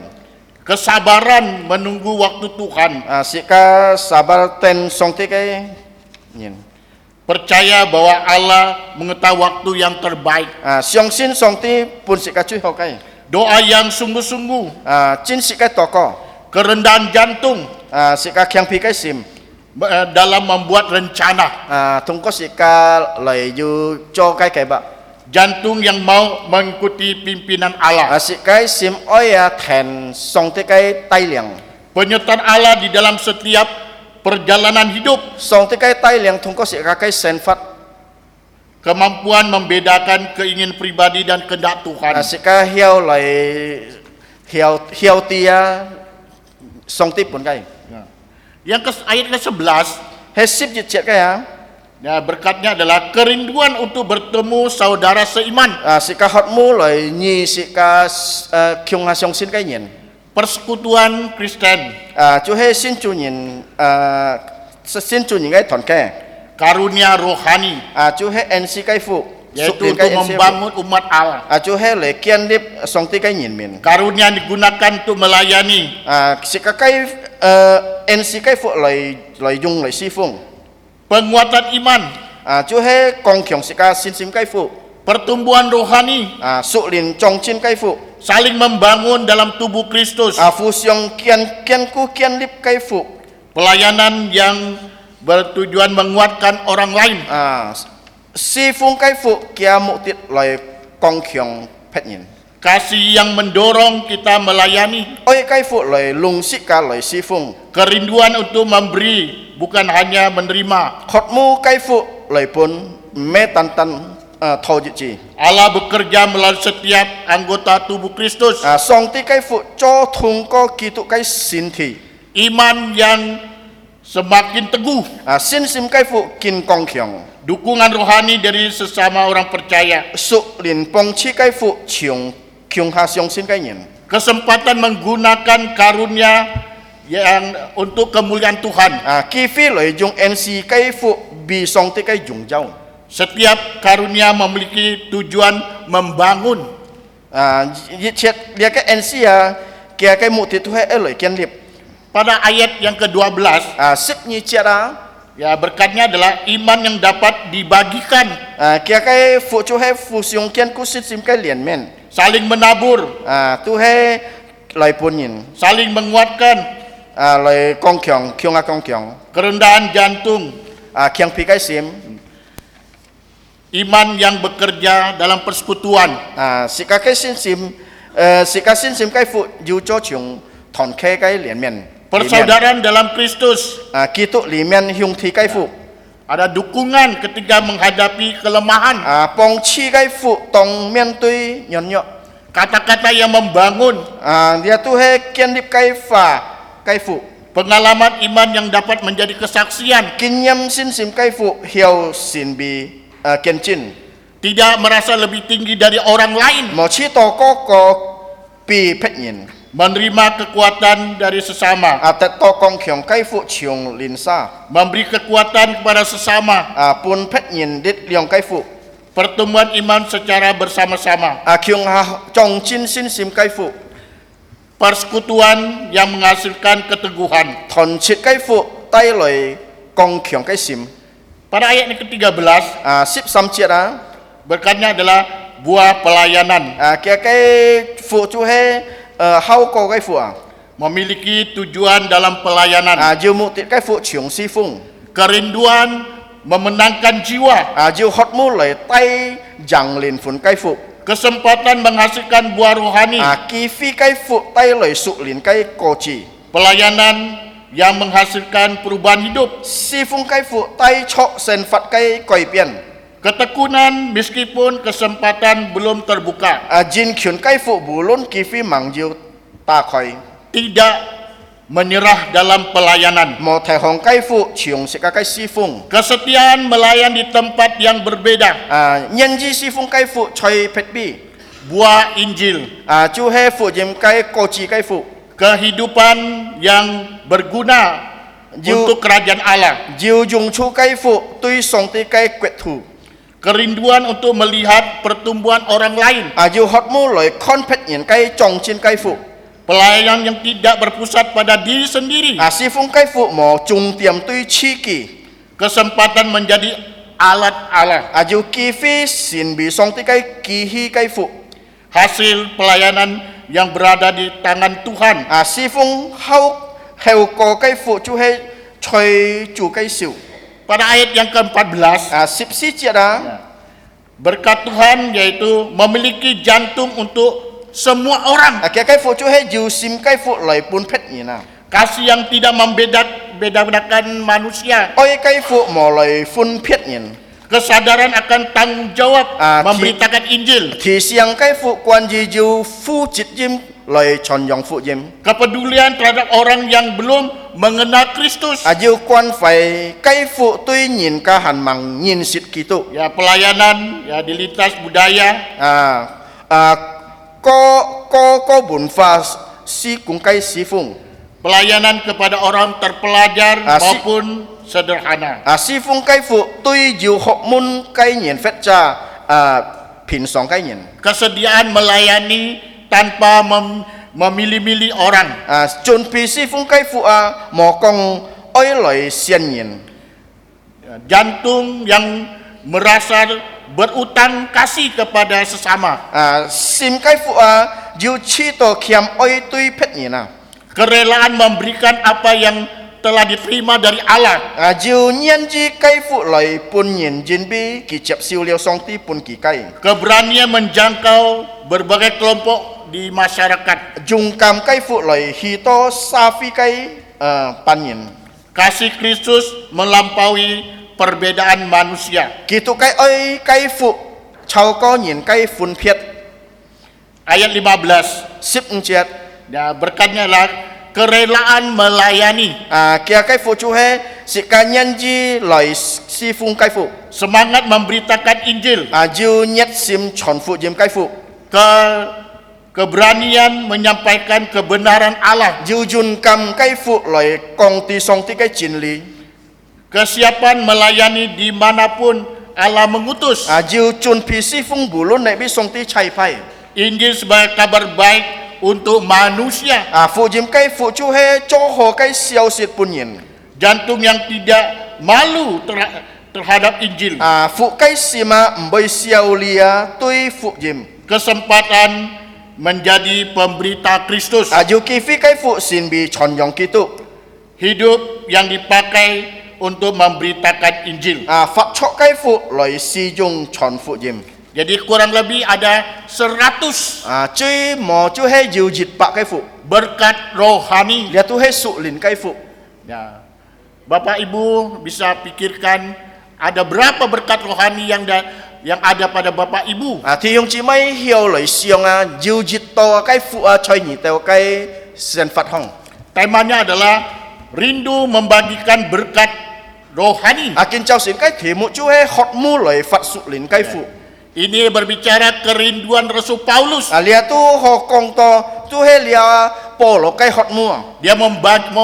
S4: kesabaran menunggu waktu Tuhan,
S5: Sika sabar ten song ti cái nhìn.
S4: percaya bahwa Allah mengetahui waktu yang terbaik,
S5: Siong sin song ti pun sika chui ho cái.
S4: doa yang sungguh-sungguh,
S5: Chin sika toko.
S4: kerendahan jantung
S5: Sika kiang pi cái sim.
S4: dalam membuat rencana,
S5: Thông qua sika loi ju cho cái bạc.
S4: jantung yang mau mengikuti pimpinan Allah,
S5: Sika sim oi ten song ti cái tay liang.
S4: penyertaan Allah di dalam setiap perjalanan hidup,
S5: Song ti cái tay liang thông qua sika cái sen phát.
S4: kemampuan membedakan keinginan pribadi dan kehendak Tuhan.
S5: Sika hiao loi hiao tia song ti pun cái.
S4: Ayat ke-11,
S5: He sip jit chet cái
S4: ya, berkatnya adalah kerinduan untuk bertemu saudara seiman,
S5: Sika hot mu loi nyi sika kyung ha song sin cái nhìn.
S4: persekutuan Kristen,
S5: Chú he xin chủ nhìn xin chủ nhìn cái thọn kè.
S4: karunia rohani,
S5: chú hết NC cái phụ
S4: yaitu untuk membangun umat Allah.
S5: chú hết lấy kiên điệp song tí cái nhìn mình
S4: Karunia yang digunakan untuk melayani,
S5: si cái NC cái phụ lấy dùng lấy si phung
S4: penguatan iman,
S5: chú hết con kiong si cái xin cái phụ
S4: pertumbuhan rohani,
S5: sụ lin trong chín cái phụ
S4: saling membangun dalam tubuh Kristus,
S5: phu siong kiên cú kiên điệp cái phụ
S4: pelayanan yang bertujuan menguatkan orang lain,
S5: si phung cái phụ kia mục tiêu lấy con kiong phết nhìn
S4: kasih yang mendorong kita melayani,
S5: ôi cái phụ lấy lung si cả lấy si phung
S4: kerinduan untuk memberi, bukan hanya menerima.
S5: khot mu cái phụ lấy pun mê tan tan thâu dự chi
S4: Allah bekerja melalui setiap anggota tubuh Kristus.
S5: song tí cái phụ cho thùng có kỳ tụ cái xin thị
S4: Iman yang semakin teguh,
S5: xin sim cái phụ kin con kiong
S4: dukungan rohani dari sesama orang percaya,
S5: sụ lin pong chi cái phụ chiong kiong ha siong xin cái nhìn
S4: kesempatan menggunakan karunia yang untuk kemuliaan Tuhan.
S5: kỳ phi lấy dùng NC cái phụ bị song tí cái dùng dâu
S4: Setiap karunia memiliki tujuan membangun.
S5: chết dia cái NC kia cái mục tiêu thu hệ lấy kiên liệp
S4: Pada ayat yang ke-12,
S5: sip như chết
S4: ya berkatnya adalah iman yang dapat dibagikan,
S5: kia cái phụ chú hệ phụ siong kiên cú xin sim cái liền men
S4: saling menabur,
S5: tu hệ lấy pun nhìn
S4: saling menguatkan,
S5: lấy con kiong con kiong
S4: kerendahan jantung,
S5: kiong pi cái sim
S4: iman yang bekerja dalam persekutuan,
S5: si cái xin sim cái phụ dù cho chúng thon khe cái liền men
S4: persaudaraan dalam Kristus.
S5: kỳ tụ li men hiung thi cái phụ
S4: Ada dukungan ketika menghadapi kelemahan,
S5: pong chi cái phụ tong men tuy nhon nhọ
S4: kata-kata yang membangun,
S5: dia tu hệ kiên điệp cái phà cái phụ
S4: pengalaman iman yang dapat menjadi kesaksian,
S5: kinh nghiệm xin sim cái phụ hiểu xin bị kiên chin
S4: tidak merasa lebih tinggi dari orang lain,
S5: mà chi to có pi phết nhìn
S4: menerima kekuatan dari sesama,
S5: tết to con kiong cái phụ chiong lin sa
S4: memberi kekuatan kepada sesama,
S5: pun phết nhìn đít liong cái phụ
S4: pertemuan iman secara bersama-sama,
S5: kiong ha trong chin xin sim cái phụ
S4: persekutuan yang menghasilkan keteguhan.
S5: thon chit cái phụ tay lời con kiong cái sim
S4: Pada ayat yang ke-13,
S5: sip sam chiết
S4: berkatnya adalah buah pelayanan,
S5: kia cái phụ chú hệ hao có cái phụ
S4: memiliki tujuan dalam pelayanan,
S5: jiu mục tiêu cái phụ chiong si phung
S4: kerinduan memenangkan jiwa,
S5: jiu hot mu lời tay giang lên phun cái phụ
S4: kesempatan menghasilkan buah rohani,
S5: kỳ phi cái phụ tay lời sụ lên cái cổ chỉ
S4: pelayanan yang menghasilkan perubahan hidup,
S5: si phung cái phụ tay chọ sen phạt cái còi biển
S4: ketekunan meskipun kesempatan belum terbuka,
S5: jin kyun cái phụ bù luôn kỳ phi mang jiu ta khỏi
S4: tidak menyerah dalam pelayanan,
S5: một thầy hồng cái phụ chiong sẽ cái si phung
S4: kesetiaan melayan di tempat yang berbeda,
S5: nhân di si phung cái phụ chơi phết bi
S4: buah Injil,
S5: chú he phụ dìm cái cổ chỉ cái phụ
S4: kehidupan yang berguna untuk kerajaan Allah,
S5: jiu dùng chu cái phụ tuy song tí cái quẹt thủ
S4: kerinduan untuk melihat pertumbuhan orang lain,
S5: jiu hot mu lời con phết nhìn cái trong trên cái phụ
S4: pelayanan yang tidak berpusat pada diri sendiri,
S5: si phung cái phụ mò trung tiệm tuy chi kỳ
S4: kesempatan menjadi alat Allah,
S5: jiu kỳ phi xin bị song tí cái kỳ hi cái phụ
S4: hasil pelayanan yang berada di tangan Tuhan.
S5: si phung hao heo có cái phụ chú he chơi chủ cái siêu
S4: Pada ayat yang ke-14,
S5: sip si chia đó
S4: berkat Tuhan yaitu memiliki jantung untuk semua orang,
S5: cái phụ chú he jiu sim cái phụ lời pun phết nhỉ nào
S4: kasih yang tidak membedakan manusia,
S5: ôi cái phụ mò lời phun phết nhỉ
S4: kesadaran akan tanggung jawab memberitakan Injil,
S5: thì siang cái phụ quan gì jiu phu chit jim lời chọn dòng phụ jim
S4: kepedulian terhadap orang yang belum mengenal Kristus,
S5: jiu quan phải cái phụ tuy nhìn ca hàn măng nhìn xịt kỳ tụ
S4: ya pelayanan ya di lintas budaya,
S5: có bùn pha si cùng cái si phung
S4: pelayanan kepada orang terpelajar maupun sederhana.
S5: Si phung kai fu tui jiu hok mun kai nyen fet cha pin song kai nyen.
S4: Kesediaan melayani tanpa memilih-milih orang.
S5: Chun pi si phung kai fu mo kong oi loi sian nyen.
S4: Jantung yang merasa berutang kasih kepada sesama.
S5: Sim kai fu jiu chi to kiam oi tui pet nyen
S4: Kerelaan memberikan apa yang telah diterima dari Allah.
S5: Jiu nyen ji kai fu loi pun nyen jin bi ki chap siu liao song ti pun ki kai.
S4: Keberanian menjangkau berbagai kelompok di masyarakat.
S5: Jung kam kai fu loi hi to sa fi kai pan nyen.
S4: Kasih Kristus melampaui perbedaan manusia.
S5: Kitu kai oi kai fu chao ko nyen kai fun phiet.
S4: Ayat 15.
S5: Sip encet.
S4: Berkatnya lah kerelaan melayani.
S5: Kia kai fu chu he si kanyan ji loi si fung kai fu.
S4: Semangat memberitakan Injil.
S5: Jiu nyet sim chon fu jim kai fu.
S4: Keberanian menyampaikan kebenaran Allah.
S5: Jiu jun kam kai fu loi kong ti song ti kai jin li.
S4: Kesiapan melayani dimanapun Allah mengutus.
S5: Jiu chun pi si fung bulun naik bi song ti chai pai.
S4: Injil sebagai kabar baik untuk manusia.
S5: Fu jim kai fu chu he cho ho kai xiao sit pun yin.
S4: Jantung yang tidak malu terhadap Injil.
S5: Fu kai sima mboi xiao lia tui fu jim.
S4: Kesempatan menjadi pemberita Kristus.
S5: Jiu kifi kai fu sin bi chon yong kitu.
S4: Hidup yang dipakai untuk memberitakan Injil.
S5: Fak chok kai fu loi si jung chon fu jim.
S4: Jadi kurang lebih ada 100
S5: Cuy mo chu he jiu jit pak kai fu.
S4: berkat rohani.
S5: Dia tu he su lin kai fu.
S4: Ya. Bapak Ibu bisa pikirkan ada berapa berkat rohani yang ada pada Bapak Ibu.
S5: Thì yung chi mai hiao loi siong jiu jit to kai fu choi ni teo kai sen fat hong.
S4: Temanya adalah rindu membagikan berkat rohani.
S5: Kin chao sin kai thimu chu he hot mu loi fat su lin kai fu.
S4: Ini berbicara kerinduan Rasul Paulus.
S5: Lia tu ho kong to tu he lia polo kai hot mu.
S4: Dia mau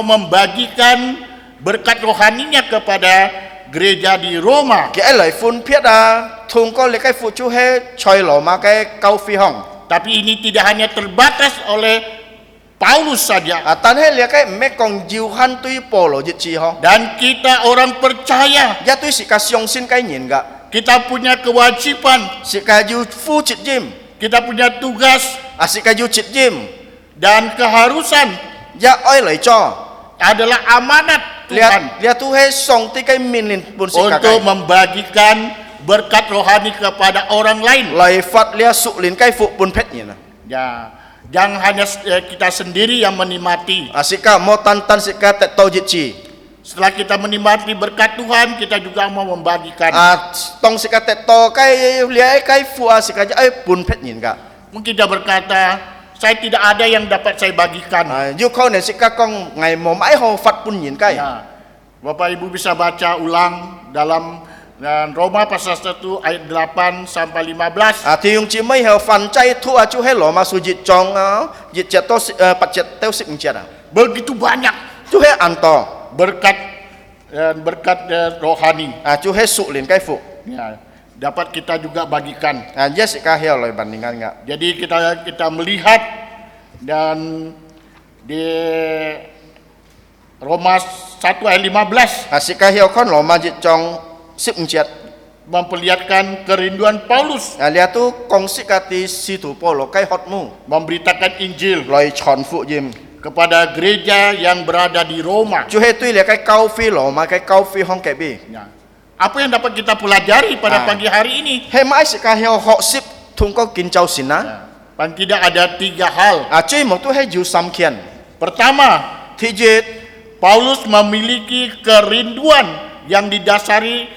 S4: membagikan berkat rohaninya kepada gereja di Roma.
S5: Ke lai fun phiet thung ko le kai fu chu he choi lo ma kai kau fi hong.
S4: Tapi ini tidak hanya terbatas oleh Paulus saja.
S5: Tan he lia kai me kong jiu han tui polo jit chi ho.
S4: Dan kita orang percaya,
S5: Ya tui si ka siong sin kai nyen ga.
S4: kita punya kewajiban,
S5: Si ka jiu fu chit jim.
S4: kita punya tugas
S5: Si ka jiu chit jim.
S4: dan keharusan
S5: Ya oi lai cho.
S4: adalah amanat Tuhan
S5: Lia tu he song ti kai min lin pun si ka
S4: untuk
S5: kai.
S4: membagikan berkat rohani kepada orang lain.
S5: Lai fat lia su lin kai fu pun phet nyen.
S4: Ya, jangan hanya kita sendiri yang menikmati.
S5: Si ka mo tan si ka tet to jit chi.
S4: Setelah kita menikmati berkat Tuhan, kita juga mau membagikan.
S5: Tong si ka tet to kai lia kai fu si ka ai pun phet nyen ga.
S4: Mungkin dia berkata, saya tidak ada yang dapat saya bagikan.
S5: Yu kau ne si ka kong ngai mo mai ho fat pun nyen kai.
S4: Ya, Bapak Ibu bisa baca ulang dalam Roma pasal 1 ayat 8 sampai 15.
S5: Thì yung chi mai heo fan chai thu chu he lo ma su jit chong jit chat to pat chat teo sik chat.
S4: Begitu banyak
S5: Chu he an to.
S4: berkat rohani.
S5: Chu he su lin kai fu.
S4: Ya, dapat kita juga bagikan.
S5: Yes ka heo lo bandingan nga.
S4: Jadi kita melihat dan di Roma 1 ayat 15
S5: Si ka heo kon lo ma jit chong sik chat.
S4: memperlihatkan kerinduan Paulus
S5: Lia tu kong sik ka ti si tu polo kai hot mu.
S4: memberitakan Injil
S5: Loi chon fu jim.
S4: kepada gereja yang berada di Roma.
S5: Chu he tui le kai kau fi lo ma kai kau fi hong kai bi.
S4: Ya. Apa yang dapat kita pelajari pada pagi hari ini?
S5: He mai si ka heo ho sip thung ko kin chau sin na.
S4: Ya. Paling tidak ada 3 hal.
S5: Chui mo tu he ju sam kian.
S4: Pertama,
S5: Thi jit
S4: Paulus memiliki kerinduan yang didasari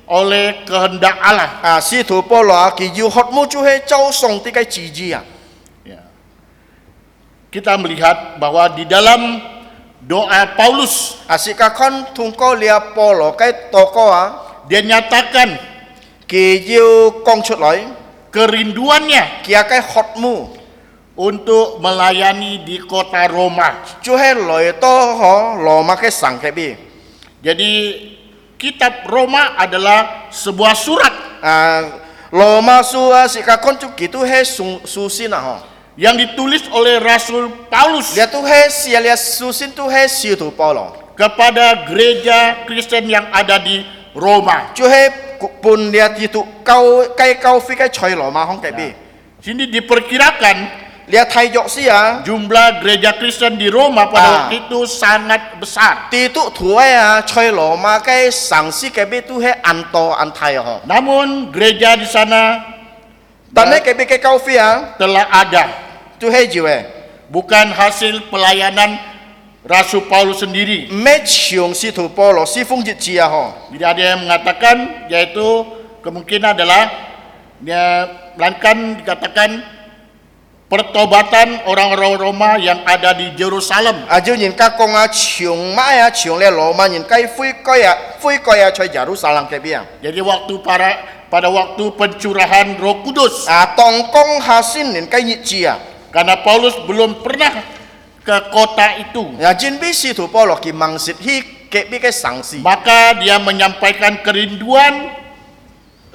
S4: oleh kehendak Allah.
S5: si tu polo ki ju hot mu chu he chau song ti kai chi ji
S4: Ya. Kita melihat bahwa di dalam doa Paulus,
S5: si ka kon thung ko lia polo kai to ko
S4: dia nyatakan
S5: ki ju kong chut loi
S4: kerinduannya
S5: kia kai hot mu
S4: untuk melayani di kota Roma.
S5: chu he loi to ho lo ma kai sang kai bi.
S4: Jadi kitab Roma adalah sebuah surat
S5: Roma surat si ka koncu gitu he susin ho.
S4: yang ditulis oleh Rasul Paulus
S5: Dia tu he si dia susin tu he si tu Paulo.
S4: kepada gereja Kristen yang ada di Roma.
S5: Chu he pun dia gitu kau fi kai choi Roma hong kai bi.
S4: Sini diperkirakan
S5: Dia thai yok sia
S4: jumlah gereja Kristen di Roma pada waktu itu sangat besar.
S5: ti tu thuai choi Roma kai sang si kai bi tu he an to an thai ho.
S4: Namun gereja di sana
S5: Tane kai bi kai kau fi
S4: telah ada,
S5: tu he jiwe.
S4: bukan hasil pelayanan Rasul Paulus sendiri.
S5: Me chiong si tu Paulo si fung jit chia ho.
S4: Jadi ada yang mengatakan yaitu kemungkinan adalah melainkan dikatakan pertobatan orang-orang Roma yang ada di Yerusalem.
S5: Aju nhìn các con chiong mai chiong le Roma nhìn kai fui koi choi Jerusalem kai bi.
S4: Jadi pada waktu pencurahan Roh Kudus,
S5: Tong kong hasin nhìn kai nhit chia.
S4: karena Paulus belum pernah ke kota itu,
S5: Ya jin bi si tu Paulo ki mangsit hi ke bi kai sang si.
S4: maka dia menyampaikan kerinduan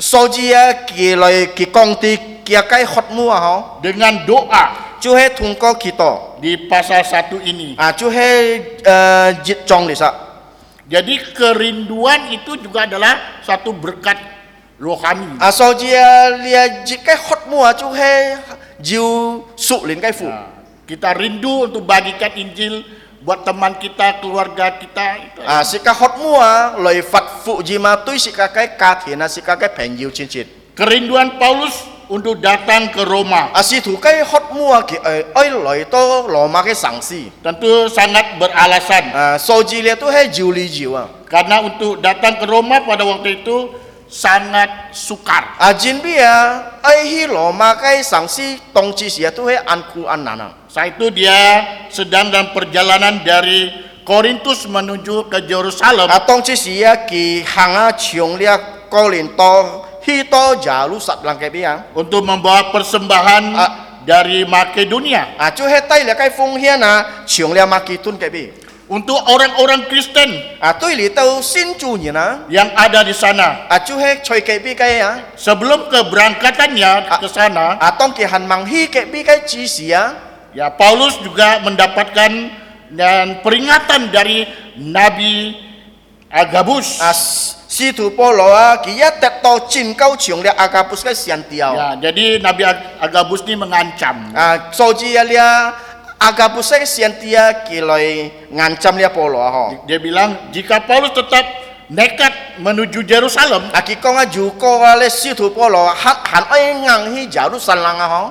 S5: Sojia ki loi ki kong ti kia kai hot mua ho.
S4: dengan doa
S5: Chu he thung ko kita.
S4: di pasal 1 ini.
S5: Chu he jit chong li sa.
S4: Jadi kerinduan itu juga adalah satu berkat rohani.
S5: Sojia lia jit kai hot mua chu he jiu su lin kai fu.
S4: Kita rindu untuk bagikan Injil buat teman kita, keluarga kita. Itu.
S5: Si ka hot mua loi fat fu ji ma tui si ka kai ka thina si ka kai pen jiu chin chin.
S4: Kerinduan Paulus untuk datang ke Roma
S5: Si tu kai hot mua ki oi loi to Roma kai sang si.
S4: tentu sangat beralasan.
S5: Soji lia tu he jiu li jiu
S4: Karena untuk datang ke Roma pada waktu itu sangat sukar.
S5: Jin bi ai hi Roma kai sang si tong chi sia tu he an ku an nana.
S4: Saat itu dia sedang dalam perjalanan dari Korintus menuju ke Yerusalem.
S5: Tong chi sia ki hanga chiong lia Korinto hi to jalu sat lang kai bi
S4: Untuk membawa persembahan dari Makedonia.
S5: Chu he tai lia kai fung hian chiong lia makitun kai bi.
S4: Untuk orang-orang Kristen
S5: Tui li tau sin chu ni
S4: yang ada di sana.
S5: Chu he choi kai bi kai
S4: Sebelum keberangkatannya ke sana,
S5: Tong ki han mang hi kai bi kai chi sia.
S4: ya Paulus juga mendapatkan dan peringatan dari Nabi Agabus.
S5: Si tu Paulo ki ya tet to chin kau chiong lia agapus kai sian tiao.
S4: Ya, jadi Nabi Agabus ini mengancam.
S5: Soji lia agapus kai sian tia ki loi ngancam lia Paulo ho.
S4: Dia bilang jika Paulus tetap nekat menuju Yerusalem,
S5: Ki kong ju ko le si tu Paulo han oi ngang hi Jerusalem ho.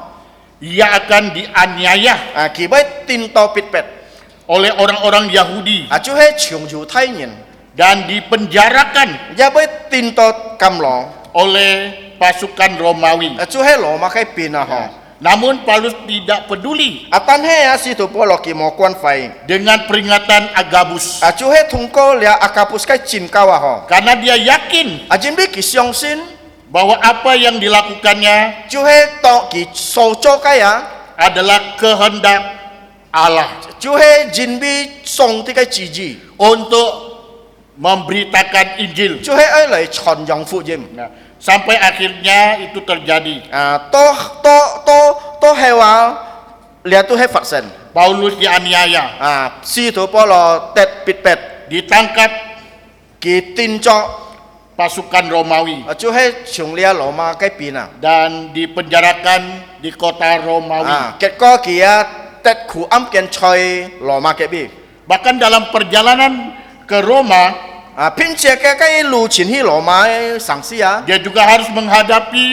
S4: ia akan dianiaya
S5: Ki bai tin to pit pet.
S4: oleh orang-orang Yahudi
S5: Chu he chiong ju thai nyin.
S4: dan dipenjarakan
S5: Ya bai tin to kam lo.
S4: oleh pasukan Romawi.
S5: Chu he lo ma kai pin ho.
S4: Namun Paulus tidak peduli
S5: Tan he si tu Paulo ki mo kwan fai.
S4: dengan peringatan Agabus
S5: Chu he thung ko lia agapus kai chin kawa ho.
S4: karena dia yakin
S5: Jin bi ki siong sin.
S4: bahwa apa yang dilakukannya
S5: Chu he to ki so cho kai
S4: adalah kehendak Allah
S5: Chu he jin bi song ti kai chi ji.
S4: untuk memberitakan Injil.
S5: Chu he ai lai chon yong fu jim.
S4: Nah, sampai akhirnya itu terjadi.
S5: To hewa lia tu he fat sen.
S4: Paulus dianiaya,
S5: Si tu Paulo tet pit pet
S4: ditangkap
S5: ki tin cho.
S4: pasukan Romawi
S5: Chu he chung lia lo ma kai pina.
S4: dan dipenjarakan di kota Romawi.
S5: Ket ko ki tet khu am ken choi lo ma ke bi.
S4: Bahkan dalam perjalanan ke Roma,
S5: Pin che ke kai lu chin hi lo ma sang si
S4: dia juga harus menghadapi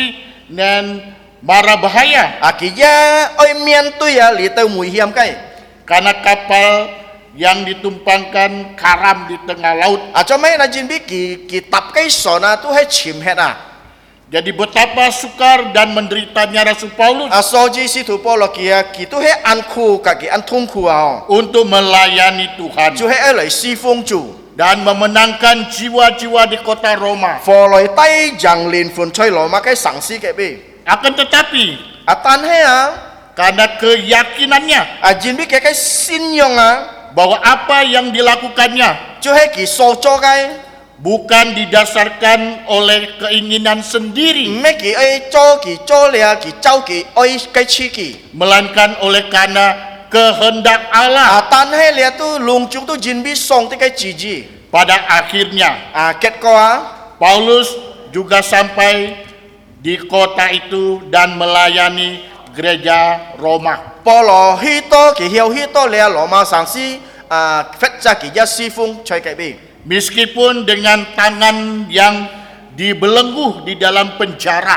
S4: dan mara bahaya
S5: Ki ya oi mien tu ya li tau mui hiam kai.
S4: karena kapal yang ditumpangkan karam di tengah laut.
S5: Cho mai na jin bi ki tap kai so na tu he chim het
S4: Jadi betapa sukar dan menderitanya Rasul Paulus
S5: Soji si tu Paulo ki tu he an khu ka ki an thung khu
S4: untuk melayani Tuhan
S5: Chu he lai si fung chu.
S4: dan memenangkan jiwa-jiwa di kota Roma.
S5: Fo loi tai jang lin fun choi lo ma kai sang si ke bi.
S4: Akan tetapi
S5: Tan he
S4: karena keyakinannya
S5: jin bi ke kai sin yong
S4: bahwa apa yang dilakukannya
S5: Chu he ki so cho kai
S4: bukan didasarkan oleh keinginan sendiri,
S5: mẹ kỳ ấy cho lìa kỳ cháu kỳ ấy cái chi kỳ
S4: melainkan oleh karena kehendak Allah.
S5: tan hay lìa tu lùng chúng tu jin bi song cái chỉ gì
S4: Pada akhirnya
S5: kết quả
S4: Paulus juga sampai di kota itu dan melayani gereja Roma.
S5: Paulo hito kỳ hiểu hito lìa Roma sang si phép ra kỳ gia si phung chơi cái bi
S4: Meskipun dengan tangan yang dibelenggu di dalam penjara,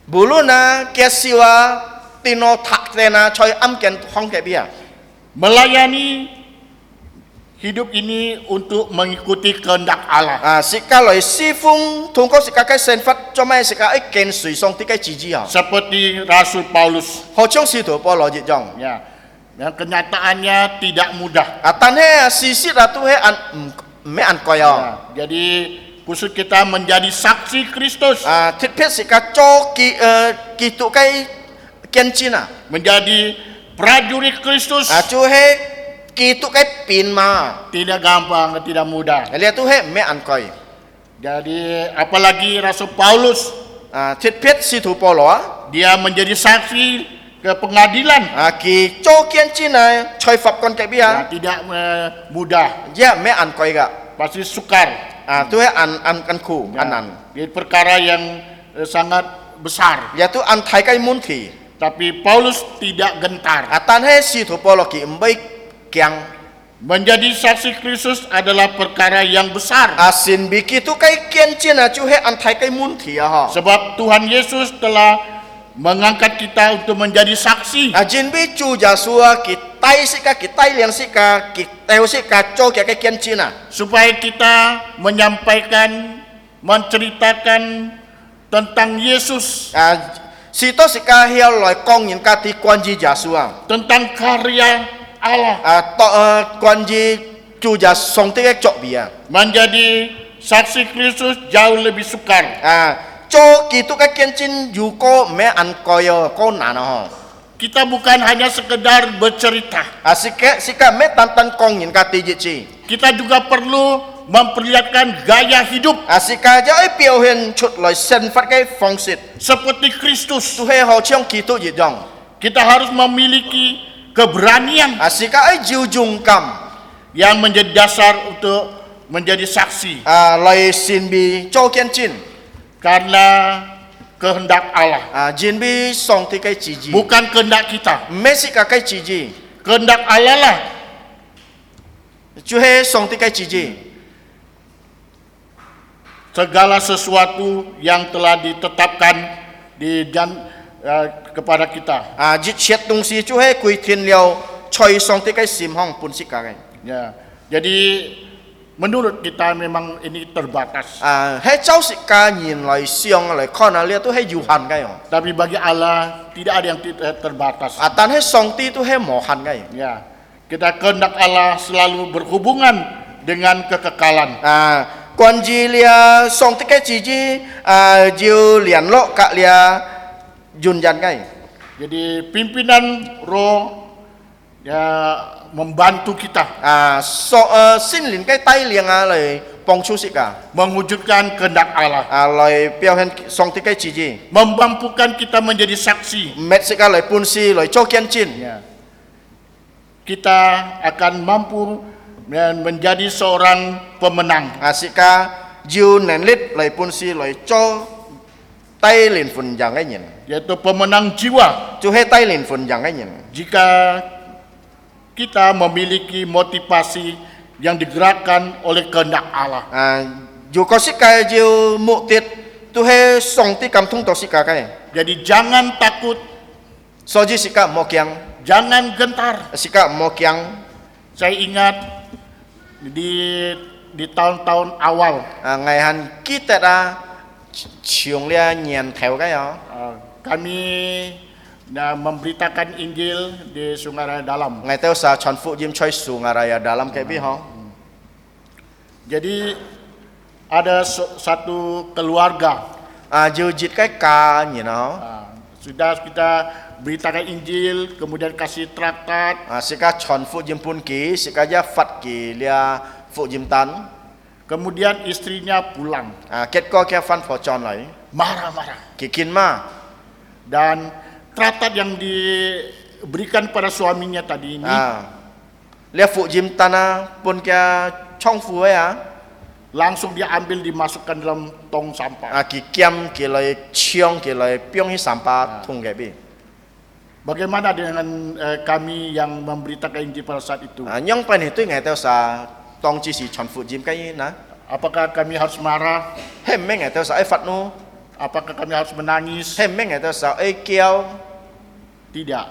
S5: bulu na kia siwa tino thak tena chơi âm kian hong cái bia
S4: melayani hidup ini untuk mengikuti kehendak Allah.
S5: sika loi si phung thung có sika cái sen phát cho mai sika ấy ken sui song tí cái chỉ gì à
S4: Seperti Rasul Paulus.
S5: họ trong si thủ Paulo gì jong
S4: Ya, yang kenyataannya tidak mudah.
S5: tan hay si si ratu hay an mẹ an coi à
S4: Ya, jadi khusus kita menjadi saksi Kristus,
S5: thiết phết sika cho kỳ tụ cái kian chin
S4: menjadi prajurit Kristus
S5: chú hay kỳ tụ cái pin mà
S4: tidak gampang, tidak mudah.
S5: lihat tu hay mẹ an coi
S4: Jadi apalagi Rasul Paulus,
S5: thiết phết si thủ Paulo
S4: dia menjadi saksi ke pengadilan.
S5: kỳ cho kian chin này chơi pháp con cái bia
S4: Ya, tidak mudah,
S5: ya mẹ an coi gak
S4: pasti sukar.
S5: tu hay an khu
S4: Ya,
S5: an
S4: ini perkara yang sangat besar.
S5: ya tu an thay cái mun thì
S4: Tapi Paulus tidak gentar.
S5: tan hay si thủ Paulo kỳ bay kiang
S4: Menjadi saksi Kristus adalah perkara yang besar.
S5: xin bị kỳ tu cái kian chin chú hay an thay cái mun thì ha
S4: Sebab Tuhan Yesus telah mengangkat kita untuk menjadi saksi.
S5: jin bi chu Joshua kỳ tay liang sika kỳ teo sika cho cái kian chin
S4: Supaya kita menyampaikan, menceritakan tentang Yesus,
S5: si to sika hiao loi kong yin ka ti quan ji Joshua
S4: tentang karya Allah.
S5: quan ji chu ja song te cái chok bia
S4: Menjadi saksi Kristus jauh lebih sukar.
S5: cho kỳ tu cái kian chin yu ko me an koyo ko na ho
S4: Kita bukan hanya sekedar bercerita.
S5: sika me tan kong yin ka ti ji chi
S4: Kita juga perlu memperlihatkan gaya hidup
S5: sika ja ai piao hian chut loi sen phát cái phong sit
S4: seperti Kristus.
S5: tu he ho chiong kỳ tu ji dong
S4: Kita harus memiliki keberanian
S5: sika ai jiu jung kam
S4: yang menjadi dasar untuk menjadi saksi
S5: loi sin bi cho kian chin
S4: karena kehendak Allah,
S5: jin bi song ti cái chỉ gì
S4: bukan kehendak kita.
S5: me sika cái chỉ gì
S4: Kehendak Allah lah
S5: chú he song ti cái chỉ gì
S4: segala sesuatu yang telah ditetapkan kepada kita.
S5: jit chiat tung si chú he kui thiên liao choi song ti cái sim hong pun sika cái
S4: Ya, jadi menurut kita memang ini terbatas.
S5: he cháu sika nhìn lại xiong lại con lia tu he yu han cái
S4: Tapi bagi Allah tidak ada yang terbatas.
S5: tan he song ti tu he mo han cái
S4: Ya, kita kehendak Allah selalu berhubungan dengan kekekalan.
S5: quan ji lia song ti cái chỉ gì jiu lian lo ka lia yun jan cái
S4: Jadi pimpinan roh ya membantu kita
S5: xin lin cái tay liang lại bong chu sika
S4: mewujudkan kehendak Allah,
S5: lại piao hen song ti cái chỉ gì
S4: memampukan kita menjadi saksi.
S5: met sika lại pun si lại cho kian chin
S4: Ya. Kita akan mampu menjadi seorang pemenang.
S5: sika jiu nen lit lại pun si lại cho tay lin phun yang cái nhìn
S4: Yaitu pemenang jiwa
S5: chú he tay lin phun yang cái nhìn
S4: jika kita memiliki motivasi yang digerakkan oleh kehendak Allah.
S5: dù có sika jiu mu tiết tu he song ti kam thung to sika cái
S4: Jadi jangan takut,
S5: so ji sika mo kiang
S4: jangan gentar.
S5: sika mo kiang
S4: Saya ingat di tahun-tahun awal
S5: ngày han kita ra chiong lia nyen theo cái
S4: kami memberitakan Injil di Sungai Raya Dalam.
S5: ngày teo sa chan fu jim choi su ngaraya dalam cái bi ho
S4: Jadi ada satu keluarga
S5: jiu jit cái ca nhìn nó
S4: sudah kita beritakan Injil, kemudian kasih traktat,
S5: sika chan fu jim pun ki sika ja fat ki lia fu jim tan
S4: Kemudian istrinya pulang,
S5: 結果嘅翻破撞嚟，
S4: marah-marah.
S5: 佢見嘛，
S4: Dan teratat yang diberikan pada suaminya tadi ini
S5: 你父ยิ้มตัน啊，半嘅倉庫啊，
S4: langsung dia ambil dimasukkan dalam tong sampah.
S5: 佢劍佢嚟槍佢嚟標起三把通嘅邊，
S4: Bagaimana dengan kami yang memberitakan Injil pada saat itu?
S5: 樣班係對我哋sa當只是傳父ยิ้嘅นะ，
S4: Apakah kami harus marah?
S5: 係唔明我哋sa發怒，
S4: Apakah kami harus menangis?
S5: 係唔明我哋sa叫，
S4: Tidak.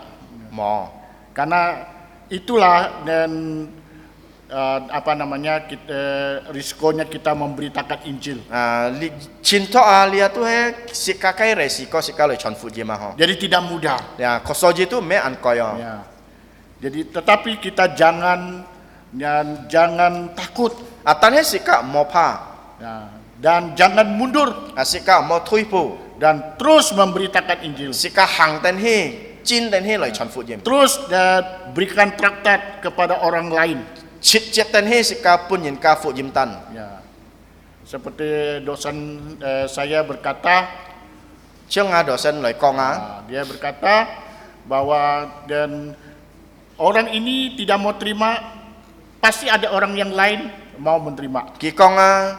S5: 冇。
S4: Karena itulah dan risikonya kita memberitakan Injil.
S5: 你前頭你都係食家雞嚟試過食家嚟傳父ยิ้嘛嗬，
S4: Jadi tidak mudah.
S5: 呀，確實itu咩按蓋啊，
S4: Ya. Jadi tetapi kita jangan takut,
S5: 但係食家冇怕，
S4: ya. Dan jangan mundur
S5: 食家冇退步，
S4: dan terus memberitakan Injil.
S5: 食家行定去，戰定去嚟傳福音。
S4: Terus berikan traktat kepada orang lain.
S5: 切接定去食家半人家福音單，
S4: Ya. Seperti dosen saya berkata,
S5: 將阿dosen嚟講啊，
S4: dia berkata bahwa dan orang ini tidak mau terima, pasti ada orang yang lain mau menerima.
S5: 佢講啊，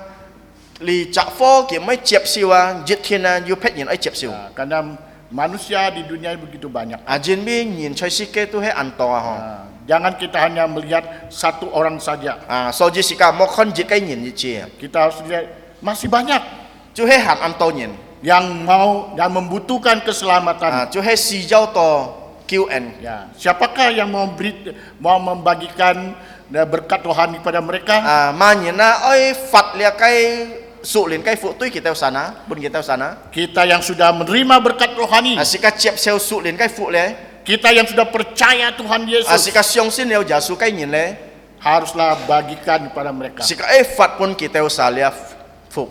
S5: 你雜科佢咪接受啊，熱天啊要批人嚟接受，
S4: Nah, karena manusia di dunia ini begitu banyak.
S5: 前邊人在世界都係按多啊
S4: Jangan kita hanya melihat satu orang saja.
S5: 所以食家冇看熱嘅人一次，
S4: Kita harus lihat masih banyak
S5: 就係行按多人，
S4: yang membutuhkan keselamatan.
S5: 就係試咗多救恩，
S4: Ya, siapakah yang mau membagikan berkat rohani pada mereka?
S5: 萬人啊，愛發了雞屬靈雞福對佢哋sana，半佢哋sana，
S4: Kita yang sudah menerima berkat rohani,
S5: 食家接受屬靈雞福咧。
S4: kita yang sudah percaya Tuhan Yesus,
S5: Sika siyong sin leo jasu kay nyin le.
S4: haruslah bagikan kepada mereka.
S5: Sika fat pun kita usalia fuk.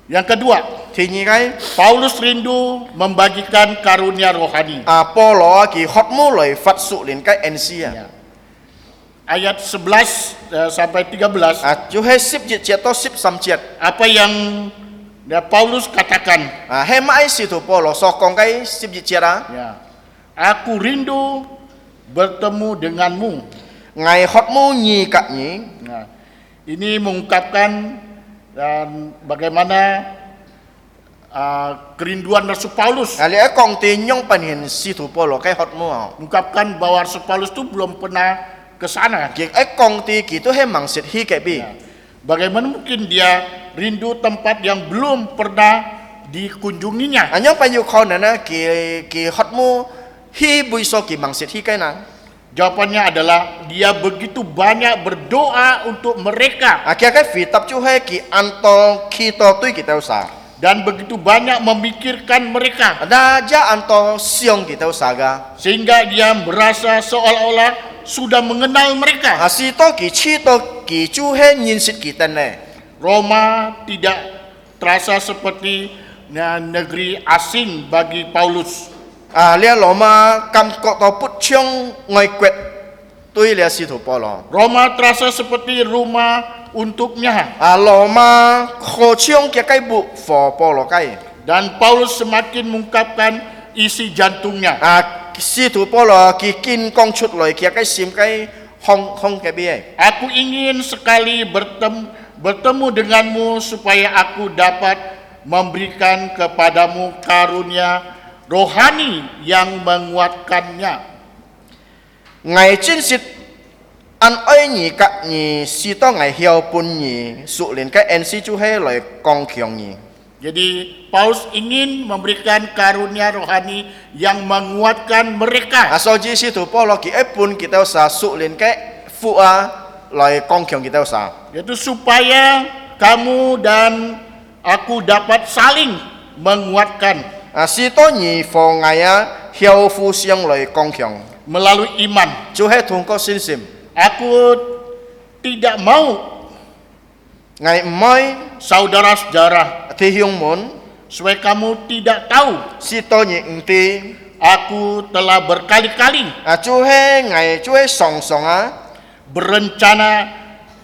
S4: Yang kedua,
S5: Tinyi kay
S4: Paulus rindu membagikan karunia rohani.
S5: Apollo ki hot mo loy fat su lin kay NC
S4: Ya. Ayat 11 sampai 13,
S5: Juhe sip jit to sip sam jet.
S4: apa yang Paulus katakan?
S5: He mai si tu polo sokong kay sip jit
S4: Ya. Aku rindu bertemu denganmu.
S5: Ngai hot mo nyi kak nyi.
S4: Nah, ini mengungkapkan dan bagaimana kerinduan Rasul Paulus.
S5: Ali kong ti nyong panhin si tu polo kay hot mo.
S4: Mengungkapkan bahwa Rasul Paulus itu belum pernah ke sana.
S5: Ki kong ti gitu he mangsit hi kay bi.
S4: Bagaimana mungkin dia rindu tempat yang belum pernah dikunjunginya?
S5: Anyong payu kon na ki hot mo hi buiso ki mangsit hi kay na.
S4: Jawabannya adalah dia begitu banyak berdoa untuk mereka
S5: Akhirnya kay fitap juhe ki anto kita tu kita usah.
S4: dan begitu banyak memikirkan mereka
S5: Ada aja anto siong kita usaga.
S4: sehingga dia merasa seolah-olah sudah mengenal mereka.
S5: Asito ki cito ki juhe nyinsit kita ne.
S4: Roma tidak terasa seperti negeri asing bagi Paulus.
S5: Lia loma kam kok to put ciong ngoi kwet. Tui lia situ polo.
S4: Roma terasa seperti rumah untuknya
S5: Loma ko ciong kia kai bu fo polo kai.
S4: dan Paulus semakin mengungkapkan isi jantungnya.
S5: Situ polo ki kin kong chut loi kia kai sim kai hong kai biai.
S4: Aku ingin sekali bertemu denganmu supaya aku dapat memberikan kepadamu karunia rohani yang menguatkannya.
S5: Ngai chin sit an oi ni kak ni si to ngai hiao pun ni su lin kai NC chu he loi kong kyong ni.
S4: Jadi Paulus ingin memberikan karunia rohani yang menguatkan mereka.
S5: So ji si tu polo ki pun kita usah su lin kai fu loi kong kyong kita usah.
S4: Yaitu supaya kamu dan aku dapat saling menguatkan
S5: Si to ni fo ngaya hiao fu siang loi kong kyong.
S4: melalui iman.
S5: Chu he thung ko sin sim.
S4: Aku tidak mau
S5: Ngai moi
S4: saudara-saudara
S5: thi hyung mon
S4: supaya kamu tidak tahu
S5: si to ni ngti
S4: aku telah berkali-kali
S5: chu he ngai chu he song song
S4: berencana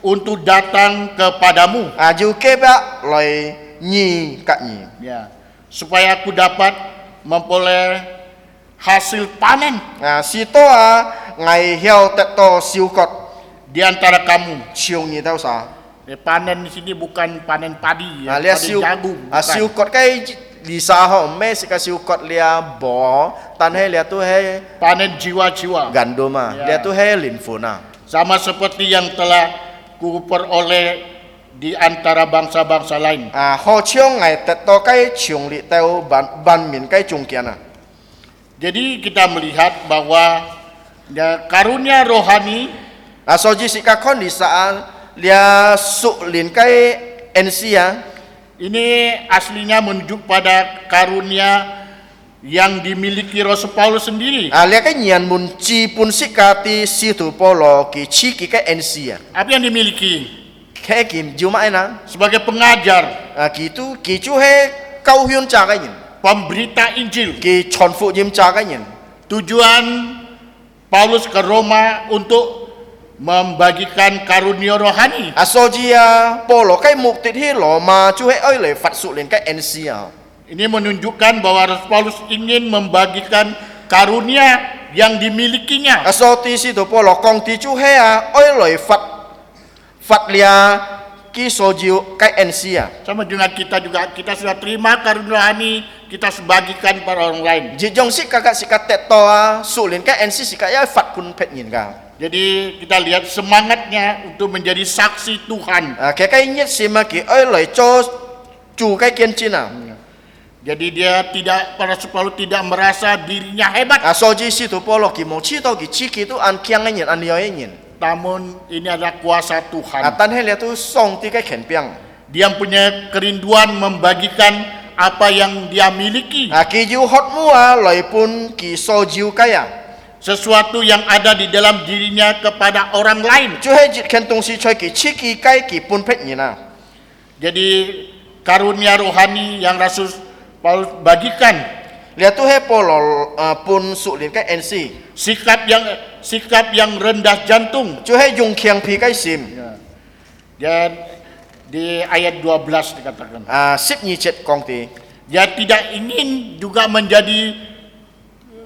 S4: untuk datang kepadamu,
S5: Ju ke ba loi nyi kak nyi.
S4: ya, supaya aku dapat memperoleh hasil panen
S5: Si to ngai hiao tet to siu kot
S4: di antara kamu.
S5: chiong nyi tau sa.
S4: Panen di sini bukan panen padi, ya,
S5: Lia
S4: panen
S5: siu
S4: jagung. bukan.
S5: siu kot kai di sa ho me sika siu kot lia bo tan he lia tu he
S4: Panen jiwa-jiwa.
S5: gandum
S4: Ya.
S5: lia tu he linfuna.
S4: Sama seperti yang telah ku peroleh di antara bangsa-bangsa lain.
S5: Ho chiong ngai tet to kai chiong li teu ban min kai chung kiana.
S4: Jadi kita melihat bahwa ya, karunia rohani
S5: So ji sika kon di sa lia su lin kai ensia
S4: ini aslinya menunjuk pada karunia yang dimiliki Rasul Paulus sendiri.
S5: lia kai nyian mun chi pun sikati si tu polo ki chi ki kai ensia.
S4: Apa yang dimiliki?
S5: Kai kim juma ena
S4: Sebagai pengajar,
S5: ki tu ki chu he kau hyun cha kai nyin.
S4: pemberita Injil.
S5: Ki chon fu jim cha kai nyin.
S4: Tujuan Paulus ke Roma untuk membagikan karunia rohani.
S5: So ji polo kai muk tit hi lo ma chu he oi le fat su lin kai ensia.
S4: Ini menunjukkan bahwa Rasul Paulus ingin membagikan karunia yang dimilikinya.
S5: So ti si tu polo kong ti chu he oi le fat lia ki so ji kai ensia.
S4: Sama dengan kita juga, kita sudah terima karunia rohani, kita sebagikan pada orang lain.
S5: Ji jong si kakak si tet to su lin kai ensi si kai fat pun pet nyin ka.
S4: Jadi kita lihat semangatnya untuk menjadi saksi Tuhan.
S5: Kai kai nyet si ma ki oi le cho chu kai kien china.
S4: Jadi dia tidak, para Paulus tidak merasa dirinya hebat.
S5: So ji si tu polo ki mo chi to ki chi ki tu an kiang nyin an yo nyin.
S4: Namun ini adalah kuasa Tuhan.
S5: Tan he lia tu song ti kai ken piang.
S4: Dia punya kerinduan membagikan apa yang dia miliki.
S5: Ki ju hot mu loi pun ki so jiu kaya.
S4: Sesuatu yang ada di dalam dirinya kepada orang lain.
S5: Chu he jit ken tung si choi ki chi ki kai ki pun pet nyina.
S4: Jadi karunia rohani yang Rasul Paulus bagikan,
S5: Lia tu he polo pun su lin kai NC.
S4: sikap yang rendah jantung.
S5: Chu he jung kiang pi kai sim.
S4: Dan di ayat 12 dikatakan,
S5: Sip nyi chet kong ti.
S4: dia tidak ingin juga menjadi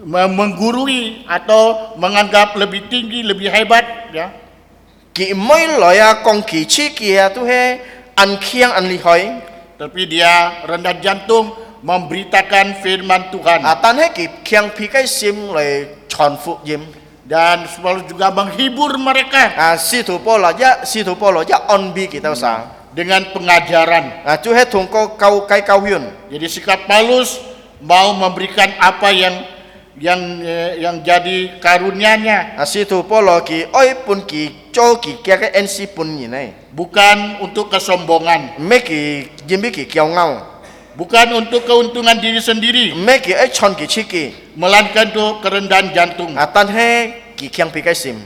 S4: menggurui atau menganggap lebih tinggi, lebih hebat, ya.
S5: Ki moi loya kong ki chi ki tu he an kiang an li hoi.
S4: Tapi dia rendah jantung memberitakan firman Tuhan.
S5: Tan he ki kiang pi kai sim loi chon fu jim.
S4: Dan Paulus juga menghibur mereka
S5: Si tu polo ja on bi ki tau sa.
S4: dengan pengajaran.
S5: Chu he tung ko kau kai kau hyun.
S4: Jadi sikap Paulus mau memberikan apa yang jadi karunianya,
S5: Si tu polo ki oi pun ki cho ki kia kai NC pun nyi nai.
S4: bukan untuk kesombongan,
S5: Me ki jimbi ki kiao ngau.
S4: bukan untuk keuntungan diri sendiri,
S5: Me ki ai chon ki chi ki.
S4: melainkan untuk kerendahan jantung.
S5: Tan he ki kiang pi kai sim.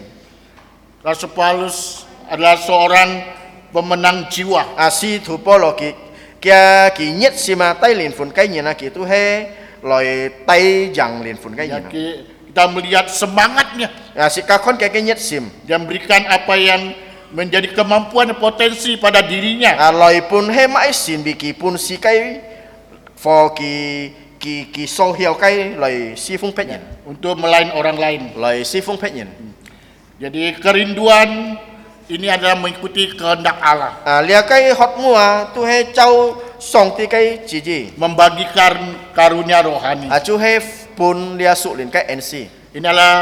S4: Rasul Paulus adalah seorang pemenang jiwa.
S5: Si tu polo ki kia ki nyet sima tai lin fun kai nyina ki tu he loi tai jang lin fun kai nyina.
S4: Kita melihat semangatnya.
S5: Si ka kon kai nyet sim.
S4: Dia memberikan apa yang menjadi kemampuan dan potensi pada dirinya.
S5: Loi pun he mai sin bi ki pun si kai for ki so hiao kai loi si fung pet nyin.
S4: Untuk melayani orang lain.
S5: Loi si fung pet nyin.
S4: Jadi kerinduan ini adalah mengikuti kehendak Allah.
S5: Lia kai hot mua tu he chau song ti kai ji ji.
S4: Membagikan karunia rohani.
S5: Chu he pun lia su lin kai NC.
S4: Ini adalah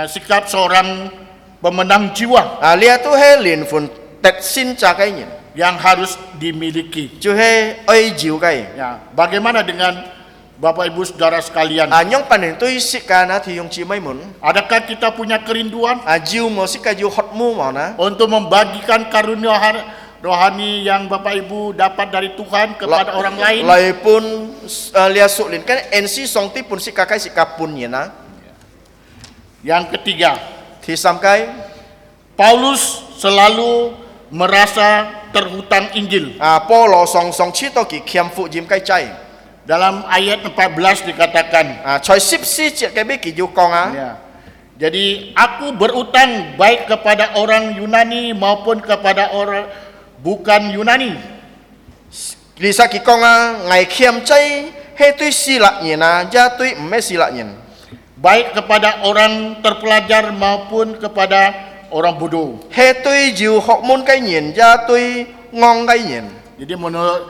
S4: sikap seorang pemenang jiwa
S5: Lia tu he lin fun tet sin cha kai nyin.
S4: yang harus dimiliki.
S5: Chu he oi jiu kai.
S4: Ya, bagaimana dengan Bapak Ibu Saudara sekalian?
S5: Nyong panen tu isik kana thi yong chi mai mun.
S4: Adakah kita punya kerinduan
S5: Jiu mo sik ka jiu hot mu mo na.
S4: untuk membagikan karunia rohani yang Bapak Ibu dapat dari Tuhan kepada orang lain?
S5: Lai pun lia su lin kan NC song ti pun sik ka kai sik ka pun yin na.
S4: Yang ketiga,
S5: Thi sam kai
S4: Paulus selalu merasa terhutang Injil.
S5: polo song song chi to ki kiam fu jim kai chai.
S4: Dalam ayat 14 dikatakan,
S5: Choi sip si chet kai bi ki ju kong
S4: ya, Jadi aku berutang baik kepada orang Yunani maupun kepada orang bukan Yunani.
S5: Lisa ki kong ngai kiam cai he tui sila nyen ja tui mme sila nyen.
S4: Baik kepada orang terpelajar maupun kepada orang bodoh.
S5: He tui jiu hok mun kai nyen ja tui ngong kai nyen.
S4: Jadi menurut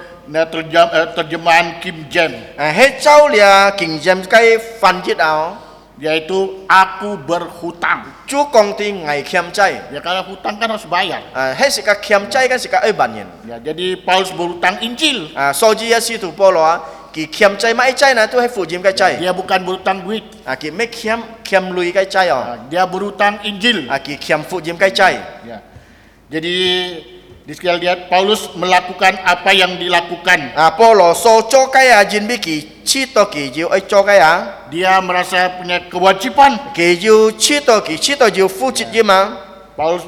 S4: terjemahan King James,
S5: He chau lia King James kai fan jit ao.
S4: yaitu aku berhutang.
S5: Chu kong ti ngai kiam cai.
S4: Ya kalau hutang kan harus bayar.
S5: He sika kiam cai kan sika ban nyen.
S4: Ya, jadi Paulus berhutang Injil.
S5: So ji ya si tu polo ki kiam cai mai cai na tu he fu jim kai cai.
S4: Dia bukan berhutang duit.
S5: Ki me kiam lui kai cai
S4: Dia berhutang Injil.
S5: Ki kiam fu jim kai cai.
S4: Ya. Jadi di sekali lihat Paulus melakukan apa yang dilakukan.
S5: Polo so cho kai jin bi ki chi to ki jiu ai cho kai
S4: Dia merasa punya kewajiban.
S5: ki jiu chi to jiu fu chit jim
S4: Paulus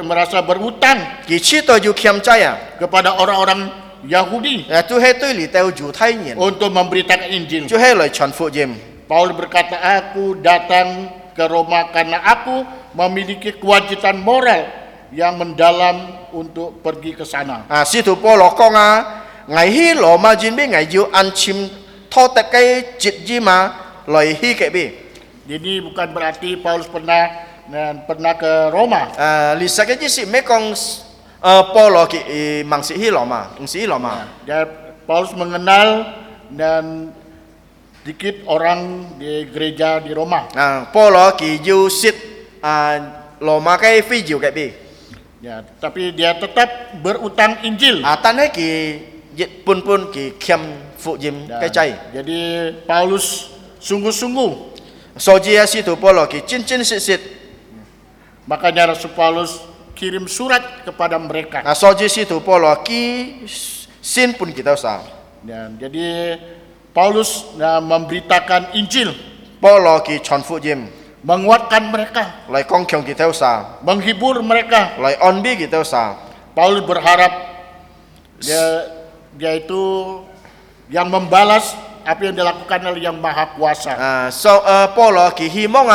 S4: merasa berhutang
S5: ki chi to jiu kiam cai
S4: kepada orang-orang Yahudi
S5: tu he tu li teu ju thai nyen.
S4: untuk memberitakan Injil.
S5: Chu he loi chan fu jim.
S4: Paulus berkata, aku datang ke Roma karena aku memiliki kewajiban moral yang mendalam untuk pergi ke sana.
S5: Si tu polo kong ngai hi lo ma jin bi ngai jiu an chim tho te kai chit jim loi hi ke bi.
S4: Jadi bukan berarti Paulus pernah ke Roma.
S5: Lisa ke ji si me kong polo ki mang si hi lo ma, ng si hi lo ma.
S4: Dan Paulus mengenal dan sedikit orang di gereja di Roma.
S5: Polo ki jiu sit lo ma kai fi jiu ke bi.
S4: Ya, tapi dia tetap berutang Injil.
S5: Tan he ki jit pun ki kiam fu jim
S4: Dan
S5: kai cai.
S4: jadi Paulus sungguh-sungguh.
S5: So ji si tu polo ki cin sit.
S4: Makanya Rasul Paulus kirim surat kepada mereka.
S5: So ji si tu polo ki sin pun kita sa.
S4: Dan jadi Paulus memberitakan Injil,
S5: Polo ki chon fu jim.
S4: menguatkan mereka,
S5: Lai kong kyong kita sa.
S4: menghibur mereka.
S5: Lai on bi kita sa.
S4: Paulus berharap dia itu yang membalas apa yang dilakukan oleh Yang Maha Kuasa.
S5: Polo ki hi mong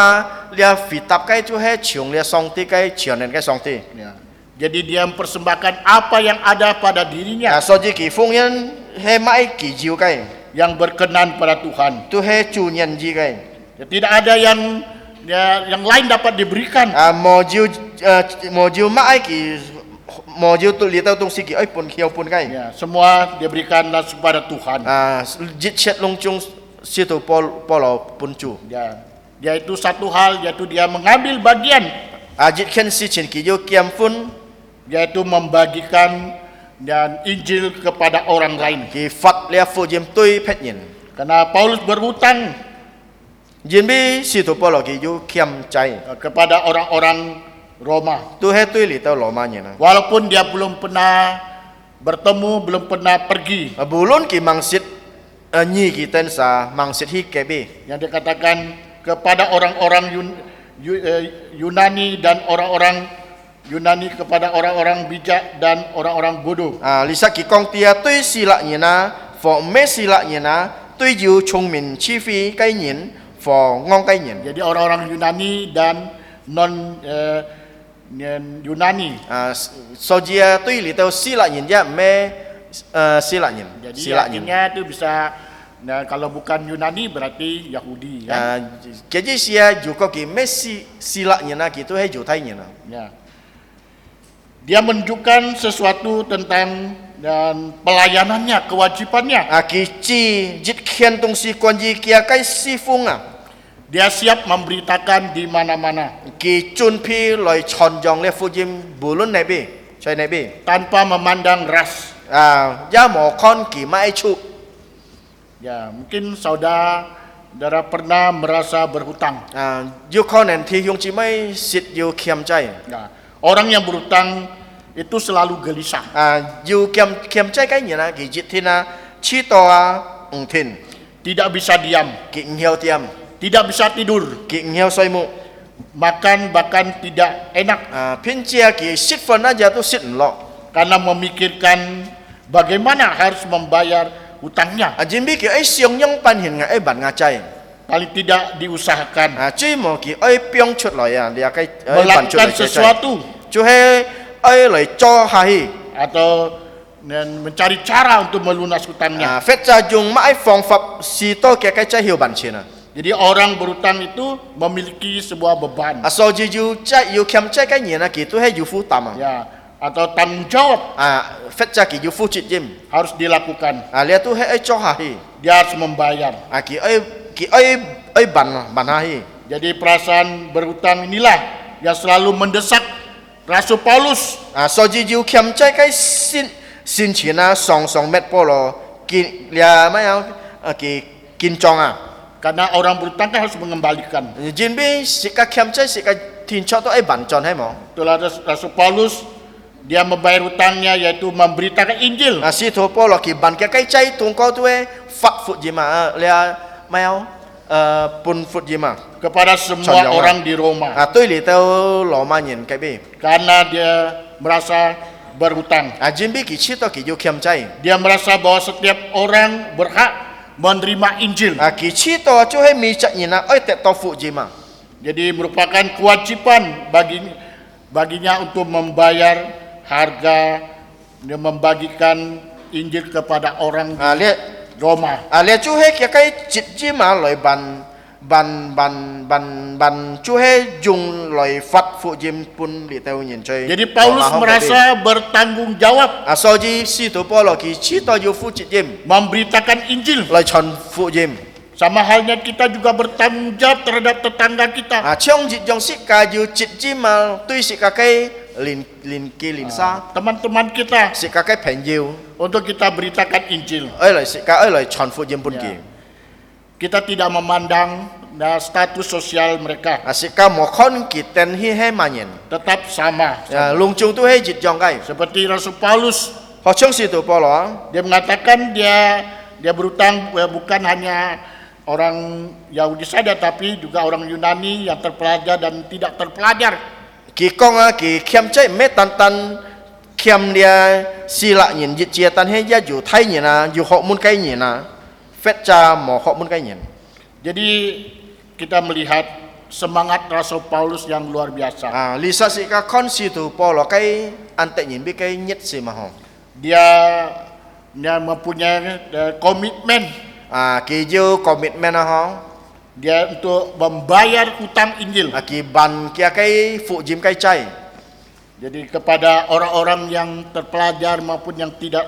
S5: lia fitap kai tu he chiong lia song ti kai chionen kai song ti.
S4: Ya. Jadi dia mempersembahkan apa yang ada pada dirinya
S5: So ji ki fung yan he mai ki jiu kai.
S4: yang berkenan pada Tuhan.
S5: Tu he chu nyen ji kai.
S4: Ya, tidak ada yang lain dapat diberikan.
S5: Mo jiu mai ki mo jiu tu li tau tung si ki ai pun kiau pun kai.
S4: Ya, semua diberikanlah kepada Tuhan.
S5: Jit chet long chung si tu polo pun chu.
S4: Ya, dia itu satu hal, yaitu dia mengambil bagian,
S5: Jit ken si chin ki jiu kiam pun
S4: yaitu membagikan dan Injil kepada orang lain.
S5: ki fat lia fu jim tui pet nyen.
S4: Karena Paulus berhutang
S5: Jin bi si tu polo ki jiu kiam cai.
S4: kepada orang-orang Roma.
S5: Tu he tui li tau lo ma nyen.
S4: Walaupun dia belum pernah bertemu, belum pernah pergi.
S5: Bulun ki mangsit nyi ki ten sa mangsit hi ke bi.
S4: Yang dikatakan kepada orang-orang Yunani dan orang-orang Yunani kepada orang-orang bijak dan orang-orang bodoh.
S5: Lisa ki kong tia tui sila nyena for me sila nyena tui jiu chung min chi fi kai nyen for ngong kai nyen.
S4: Jadi orang-orang Yunani dan non Yunani.
S5: So jia tui li tau sila nyen ja me sila nyen.
S4: Jadi
S5: Sila nyen.
S4: artinya itu bisa, nah, kalau bukan Yunani berarti Yahudi. Kan?
S5: Keji sia juko ki me sila nyena ki tu he ju thai nyena.
S4: Ya. Dia menunjukkan sesuatu tentang dan pelayanannya, kewajibannya.
S5: Ki chi jit khian tung si kon ji kia kai si fung
S4: Dia siap memberitakan di mana-mana
S5: Ki chun pi loi chon jong le fu jim bulun ne bi. Chai ne bi.
S4: tanpa memandang ras.
S5: Ja mo kon ki mai chu.
S4: Ya, mungkin saudara pernah merasa berhutang.
S5: Yu konen thi hyung chi mai sit yu kiam chai.
S4: Ya, orang yang berhutang itu selalu gelisah.
S5: Yu kiam chai kai nyana ki jit thina chi to ung thin.
S4: Tidak bisa diam,
S5: Ki ngiao tiam.
S4: tidak bisa tidur,
S5: Ki ngiao soi mu.
S4: makan bahkan tidak enak
S5: Pin chia ki sit fon aja tu sit lo.
S4: karena memikirkan bagaimana harus membayar hutangnya.
S5: Jin bi ki ai siong yang pan hin nga ai ban nga chai.
S4: paling tidak diusahakan
S5: 啊，最冇佢愛表出來啊，你啊該扮出
S4: melakukan
S5: 來嘅，
S4: sesuatu
S5: 就係愛嚟做下去
S4: atau mencari cara untuk melunas hutangnya.
S5: 啊，或者用乜方法是多嘅嘅真係要還錢啊，
S4: Jadi orang berhutang itu memiliki sebuah beban
S5: 啊，所以要真要欠債嘅人啊，佢都係要負擔啊，
S4: ya atau tanggung jawab
S5: 啊，或者佢要負責任，
S4: harus dilakukan.
S5: 啊，你都係愛做下去，
S4: Dia harus membayar.
S5: 啊，佢愛還下去，
S4: Jadi perasaan berhutang inilah yang selalu mendesak Rasul Paulus
S5: 啊，所以要欠債嘅先錢啊，上滅波咯，見你啊乜嘢啊，佢見狀啊。
S4: karena orang berhutang kan harus mengembalikan.
S5: Jin bi sika kiam cai sika tin chot to ai ban chon hai mo.
S4: Itulah Rasul Paulus dia membayar hutangnya yaitu memberitakan Injil.
S5: A si tho po lo ki ban ka kai chai tung ko tu e fat fut jima lia mau pun fut jima.
S4: Kepada semua orang di Roma
S5: A tui li tao lo ma nyin kai bi.
S4: karena dia merasa berhutang.
S5: A jin bi ki chi to ki yu kiam cai.
S4: Dia merasa bahwa setiap orang berhak menerima Injil.
S5: A ki chi to chu hai mi cha yin na oi te to fut jima.
S4: Jadi merupakan kewajiban baginya untuk membayar harga dan membagikan Injil kepada orang
S5: A lia
S4: Roma.
S5: a lia chu hai ki kai chit jima loi ban chu hai jung loi fat fut jim pun li tao nyin chai.
S4: Jadi Paulus merasa bertanggung jawab
S5: à so ji si tu po lo ki chi to yu fu chi jem
S4: memberitakan Injil.
S5: lai chon fu jem
S4: Sama halnya kita juga bertanggung jawab terhadap tetangga kita.
S5: à chong ji jong si ka yu chi ji ma tui si ka kai lin ki lin sa
S4: Teman-teman kita
S5: si ka kai pen yu
S4: untuk kita beritakan Injil.
S5: ai lai si ka ai lai chon fu jem pun ki
S4: Kita tidak memandang status sosial mereka,
S5: à si ka mo khon ki ten hi he ma nyen
S4: tetap sama.
S5: à lung chung tu he ji jong kai
S4: Seperti Rasul Paulus,
S5: ho chong si tu po lo
S4: dia mengatakan dia berutang bukan hanya orang Yahudi saja, tapi juga orang Yunani yang terpelajar dan tidak terpelajar.
S5: ki kong a ki kiam chai me tan kiam dia sila nyen ji chia tan he ya yu thai nyen na yu ho mun kai nyen na fet cha mo ho mun kai nyen
S4: Jadi kita melihat semangat Rasul Paulus yang luar biasa.
S5: à lisa si ka kon si tu po lo kai an te nyin bi kai nyet si ma ho
S4: Dia mempunyai komitmen
S5: à ki ju commitment a ho
S4: dia untuk membayar hutang Injil.
S5: à ki ban kia kai fu jim kai chai
S4: Jadi kepada orang-orang yang terpelajar maupun yang tidak,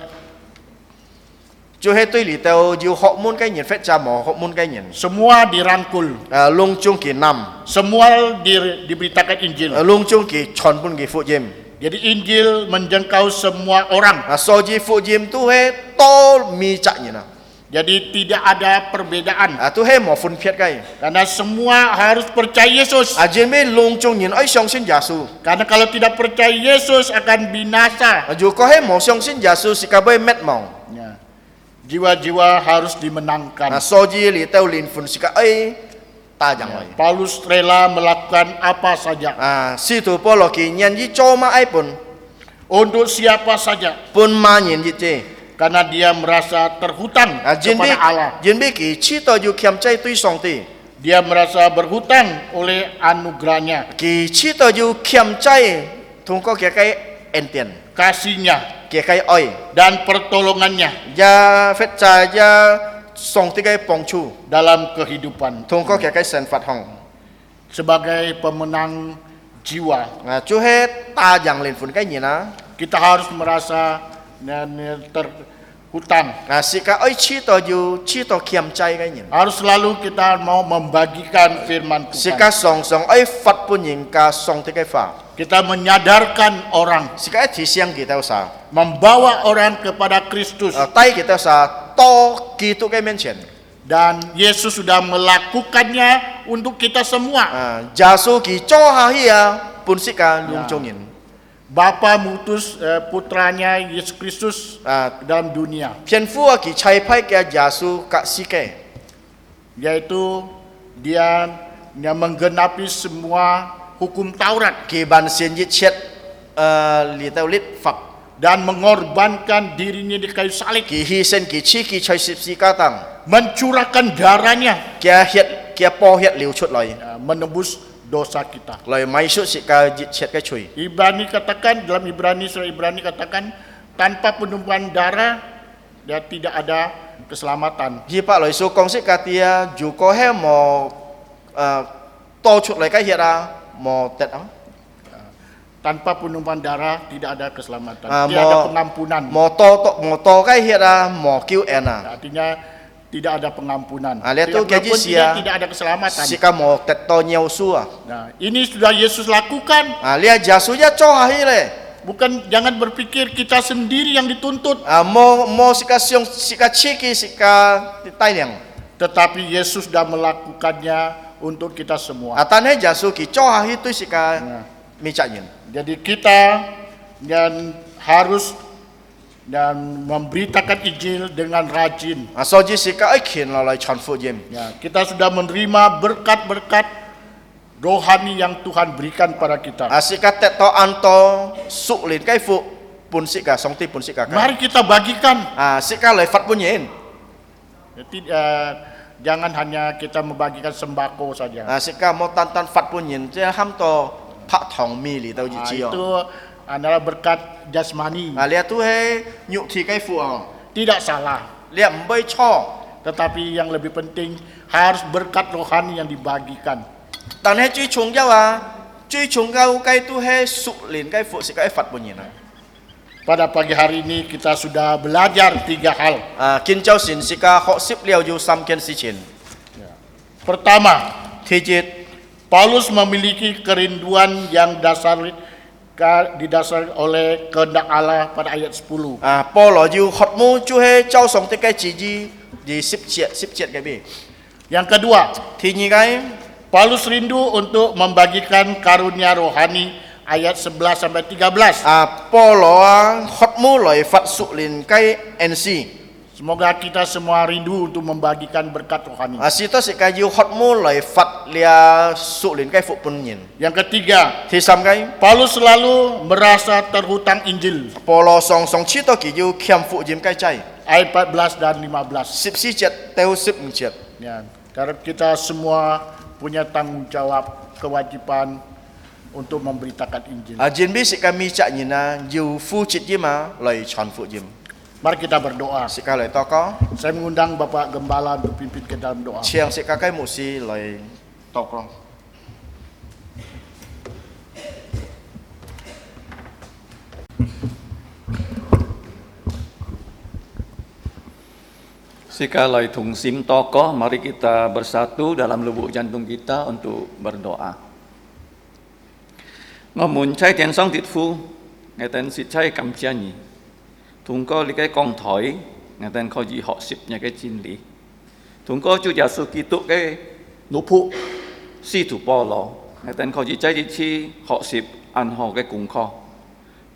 S5: ju he tui li teo ju ho mun kai nyin fet cha mo ho mun kai nyin
S4: semua dirangkul,
S5: à lung chung ki nam
S4: semua diberitakan Injil.
S5: lung chung ki chon pun ki fu jim
S4: Jadi Injil menjangkau semua orang.
S5: à so ji fu jim tu he to mi cha nyin na
S4: Jadi tidak ada perbedaan
S5: à tu he mo fun phiet kai
S4: karena semua harus percaya Yesus.
S5: à jin bi lung chung nyin ai song sin yasu
S4: Karena kalau tidak percaya Yesus akan binasa.
S5: à ju ko he mo song sin yasu si ka bai met mong
S4: Ya. Jiwa-jiwa harus dimenangkan.
S5: à so ji li teo lin fun si ka ai ta jang lai
S4: Paulus rela melakukan apa saja
S5: à si tu po lo ki nyen ji cho ma ai pun
S4: untuk siapa saja
S5: pun ma nyen ji che
S4: karena dia merasa terhutang
S5: à jin bi
S4: kepada Allah.
S5: jin bi ki chi to yu kiam chai tui song ti
S4: Dia merasa berhutang oleh anugerahnya,
S5: ki chi to yu kiam chai thung ko kia kai en tien
S4: kasihnya,
S5: kia kai oi
S4: dan pertolongannya
S5: ya fet cha ya song ti kai pong chu
S4: dalam kehidupan.
S5: thung ko kia kai sen fat hong
S4: Sebagai pemenang jiwa,
S5: à chu he ta jang len fun kai nyi na
S4: kita harus merasa terhutang.
S5: à si ka oi chi to kiam chai kai nyin
S4: Harus selalu kita mau membagikan firman
S5: si
S4: Tuhan.
S5: ka song song oi fat pun yin ka song ti kai fa
S4: Kita menyadarkan orang,
S5: si ka thi siang kita sa
S4: membawa orang kepada Kristus.
S5: tai kita sa to ki tu kai men chen
S4: Dan Yesus sudah melakukannya untuk kita semua.
S5: à jasu ki cho ha hi ya pun si ka lung chung yin
S4: Bapa mengutus putranya Yesus Kristus
S5: à
S4: ke dalam dunia,
S5: phiền phu ki chai phai kia jasu ka si ke
S4: yaitu dia yang menggenapi semua hukum Taurat
S5: ki ban sien ji chet li tao lit phap
S4: dan mengorbankan dirinya di kayu salib,
S5: ki hi sen ki chi ki chai sip si ka tang
S4: mencurahkan darahnya
S5: kia hiet kia po hiat liu chut loi
S4: menebus dosa kita.
S5: loi mai su si ka jit chet ka chui
S4: Ibrani katakan, dalam surah Ibrani katakan, tanpa penumpahan darah dia tidak ada keselamatan.
S5: hi pa loi su kong si ka tia ju ko he mo to chut loi ka hiat a mo tet a
S4: Tanpa penumpahan darah tidak ada keselamatan.
S5: Ah,
S4: Tidak ada pengampunan.
S5: mo to ka hiat a mo kiu ena
S4: Artinya tidak ada pengampunan.
S5: lihat tu
S4: Tidak
S5: gaji
S4: walaupun
S5: sia
S4: tidak ada keselamatan.
S5: si ka mo tet to nyau su a
S4: Nah, ini sudah Yesus lakukan.
S5: lihat jasu ja cho ha hi le
S4: Bukan, jangan berpikir kita sendiri yang dituntut,
S5: mo si ka siong si ka chiki si ka tai liang
S4: tetapi Yesus sudah melakukannya untuk kita semua.
S5: atan he jasu ki cho ha hi tu si ka mi cha yin
S4: Jadi kita dan harus dan memberitakan Injil dengan rajin.
S5: so ji si ka ai khin la lai chan fu jim
S4: Ya, kita sudah menerima berkat-berkat rohani yang Tuhan berikan pada kita.
S5: si ka tet to an to su lin kai fu pun si ka song ti pun si ka ka
S4: Mari kita bagikan.
S5: si ka lai fat pun yin
S4: Jadi, jangan hanya kita membagikan sembako saja.
S5: si ka mo tan tan fat pun yin je ham to pha thong mi li tau ji chi yo
S4: Itu adalah berkat jasmani.
S5: lihat tu he nyu thi kai fu a
S4: Tidak salah.
S5: lihat mbai cho
S4: Tetapi yang lebih penting harus berkat rohani yang dibagikan.
S5: tan he chui chung ja wa chui chung gao kai tu he su lin kai fu si ka fat pun yin
S4: Pada pagi hari ini kita sudah belajar 3 hal.
S5: kin chao sin si ka ho sip liao ju sam ken si chin
S4: Pertama,
S5: thi jit
S4: Paulus memiliki kerinduan yang didasari oleh kehendak Allah pada ayat 10.
S5: po lo ju hot mu chu he chao song te kai chi ji di sip chiat kai bi
S4: Yang kedua,
S5: thi ni kai
S4: Paulus rindu untuk membagikan karunia rohani ayat 11 sampai 13.
S5: po lo hot mu loi fat su lin kai nc
S4: Semoga kita semua rindu untuk membagikan berkat rohani.
S5: si to si kai ju hot mu loi fat lia su lin kai fu pun yin
S4: Yang ketiga,
S5: thi sam kai
S4: Paulus selalu merasa terhutang Injil.
S5: po lo song song chi to ki ju khiam fu jim kai chai
S4: Ayat 14 dan 15.
S5: sip si chiat teu sip ng chiat
S4: Ya, karena kita semua punya tanggung jawab, kewajiban untuk memberitakan Injil.
S5: jin bi si kami cha yin na ju fu chit jim ma loi chan fu jim
S4: Mari kita berdoa.
S5: si ka loi to ko
S4: Saya mengundang Bapak Gembala untuk pimpin ke dalam doa.
S5: chiang si ka kai mu si loi to ko
S3: Sekali tungsim tokoh, mari kita bersatu dalam lubuk jantung kita untuk berdoa. Ngamun cai tian song tit fu, ngaten si cai kam chia ni. Tung có li cái con thỏi, ngaten kho ji họ sip nya cái chin li. Tung có chu ya su ki tu cái nu pu si tu po lo, ngaten kho ji cai ji chi họ sip an ho cái cùng kho.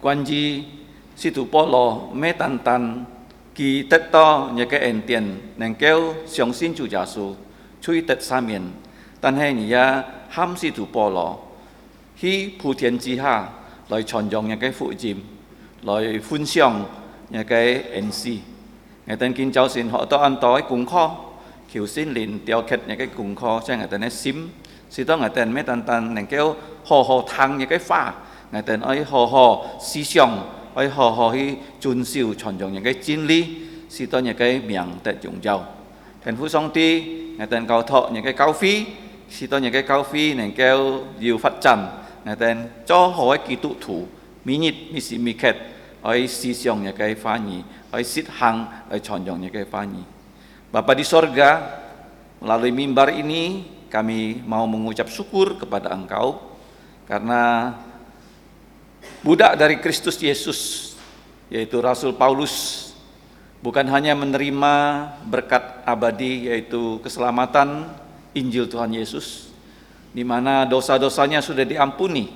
S3: Quan ji si tu po lo me tan tan kỳ tất to nhà cái ẩn tiền nàng kêu sống xin chủ giả số chui tất sa miền tan hay nhà ham si thủ bò lò hi phù thiên chi ha lời chọn dòng nhà cái phụ chìm lời phun xiong nhà cái ẩn si ngày tên kinh cháu xin họ to ăn tối cùng kho khiếu xin liền tiêu khét nhà cái cùng kho cho ngày tên ấy sim si to ngày tên mấy tan tan nàng kêu hồ hồ thang nhà cái pha ngày tên ấy hồ hồ si xiong ơi họ hi chun siêu chọn dùng những cái chân lý si to những cái miệng tệ dụng giàu thành phố song ti ngày tên cao thọ những cái cao phi si to những cái cao phi này kêu diều phát triển ngày tên cho họ kỳ tụ thủ mỹ nhật mỹ sĩ mỹ khét ơi si siong những cái phá nhị ơi sit hang ơi chọn dùng những cái phá nhị Bapa di sorga melalui mimbar ini kami mau mengucap syukur kepada Engkau karena budak dari Kristus Yesus, yaitu Rasul Paulus, bukan hanya menerima berkat abadi, yaitu keselamatan Injil Tuhan Yesus, di mana dosa-dosanya sudah diampuni,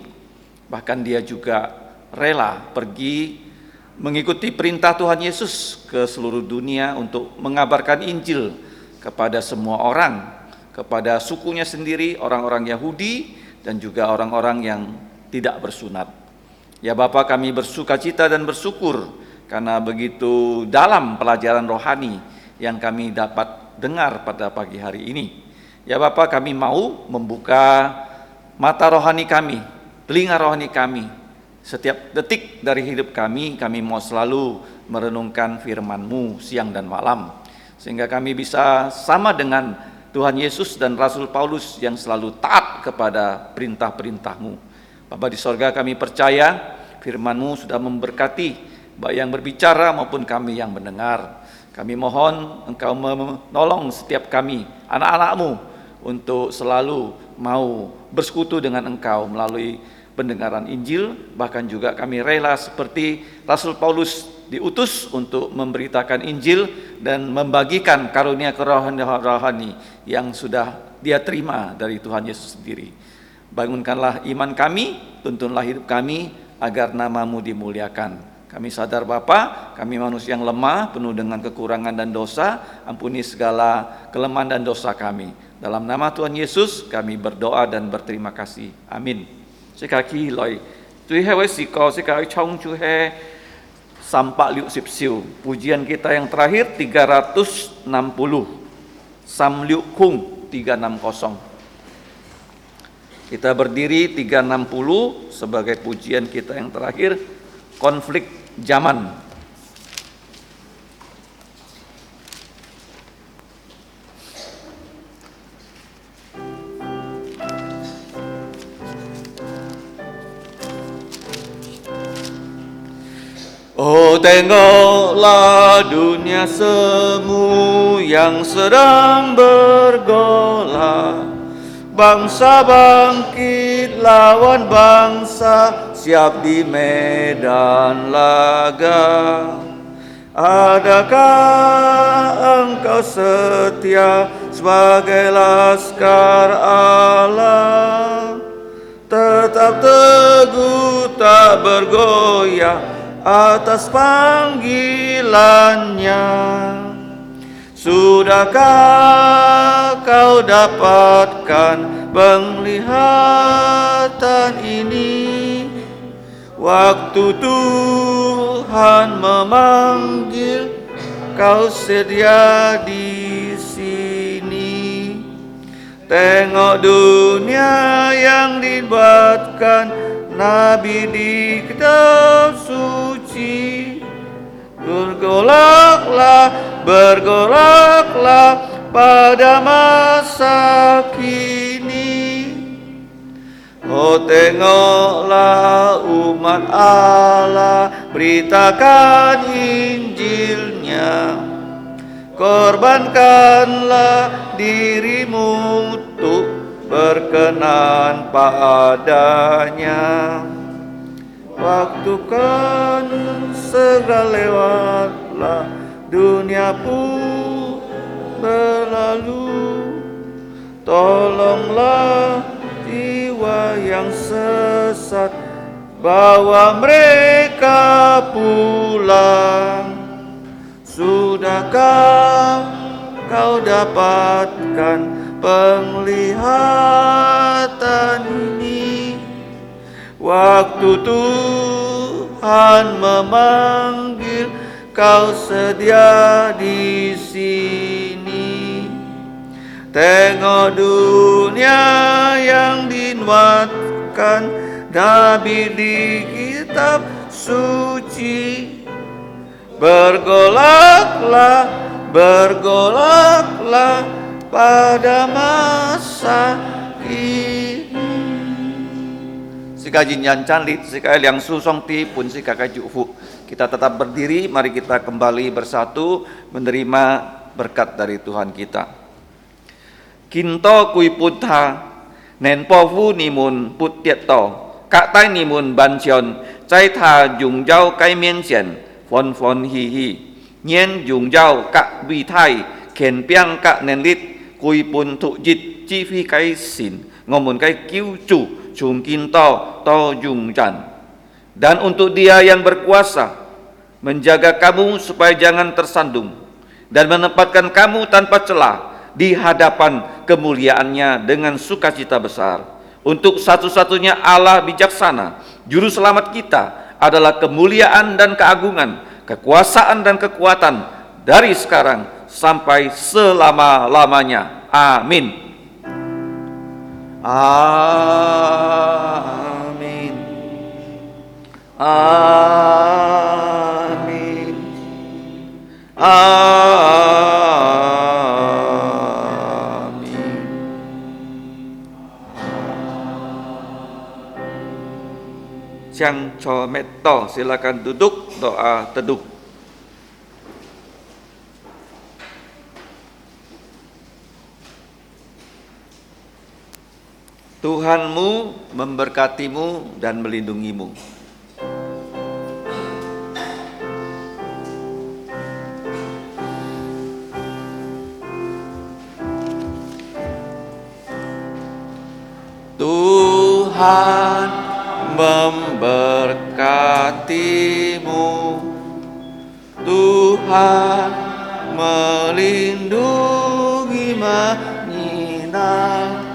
S3: bahkan dia juga rela pergi mengikuti perintah Tuhan Yesus ke seluruh dunia untuk mengabarkan Injil kepada semua orang, kepada sukunya sendiri, orang-orang Yahudi, dan juga orang-orang yang tidak bersunat. Ya Bapa, kami bersuka cita dan bersyukur karena begitu dalam pelajaran rohani yang kami dapat dengar pada pagi hari ini. Ya Bapa, kami mau membuka mata rohani kami, telinga rohani kami. Setiap detik dari hidup kami mau selalu merenungkan firman-Mu siang dan malam. Sehingga kami bisa sama dengan Tuhan Yesus dan Rasul Paulus yang selalu taat kepada perintah-perintah-Mu. Bapa di sorga, kami percaya firman-Mu sudah memberkati baik yang berbicara maupun kami yang mendengar. Kami mohon Engkau menolong setiap kami, anak-anak-Mu, untuk selalu mau bersekutu dengan Engkau melalui pendengaran Injil. Bahkan juga kami rela seperti Rasul Paulus diutus untuk memberitakan Injil dan membagikan karunia rohani yang sudah dia terima dari Tuhan Yesus sendiri. Bangunkanlah iman kami, tuntunlah hidup kami agar nama-Mu dimuliakan. Kami sadar Bapa, kami manusia yang lemah, penuh dengan kekurangan dan dosa. Ampuni segala kelemahan dan dosa kami. Dalam nama Tuhan Yesus kami berdoa dan berterima kasih. Amin. Sekali lagi, Tuhan Yesus sekali chong Tuhan sampak liuk sip siu. Pujian kita yang terakhir 360. Sam liuk kung 360. Kita berdiri 360 sebagai pujian kita yang terakhir, konflik zaman. Oh, tengoklah dunia semu yang sedang bergolak. Bangsa bangkit lawan bangsa, siap di medan laga. Adakah engkau setia sebagai laskar Allah? Tetap teguh tak bergoyah atas panggilannya. Sudahkah kau dapatkan penglihatan ini? Waktu Tuhan memanggil, kau sedia di sini. Tengok dunia yang dibuatkan Nabi di kitab suci. Bergolaklah pada masa kini. Oh, tengoklah umat Allah, beritakan Injilnya. Korbankanlah dirimu untuk berkenan padanya. Waktu kan segera lewatlah, dunia pun berlalu. Tolonglah jiwa yang sesat, bawa mereka pulang. Sudahkah kau dapatkan penglihatan ini? Waktu Tuhan memanggil, kau sedia di sini. Tengok dunia yang dinuatkan Nabi di kitab suci. Bergolaklah pada masa ini. Sekali yang canlit, sekali yang susong ti pun sekali jufu. Kita tetap berdiri, mari kita kembali bersatu menerima berkat dari Tuhan kita. Kinto kui putha, nen pofu nimun put tiet to, kak tai nimun bancion, cai tha jung jau kai mien xian, fon fon hi hi, nien jung jau kak vi thai, ken piang kak nen lit, kui pun tu jit chi phi kai sin, ngomun kai kiu chu, chung kinto to jung jan. Dan untuk Dia yang berkuasa menjaga kamu supaya jangan tersandung dan menempatkan kamu tanpa celah di hadapan kemuliaannya dengan sukacita besar. Untuk satu-satunya Allah bijaksana, juru selamat kita adalah kemuliaan dan keagungan, kekuasaan dan kekuatan dari sekarang sampai selama-lamanya. Amin. Amin. Amin. Amin. Siang Chometto, silakan duduk, doa teduh. Tuhanmu memberkatimu dan melindungimu. Tuhan memberkatimu. Tuhan melindungi menyinar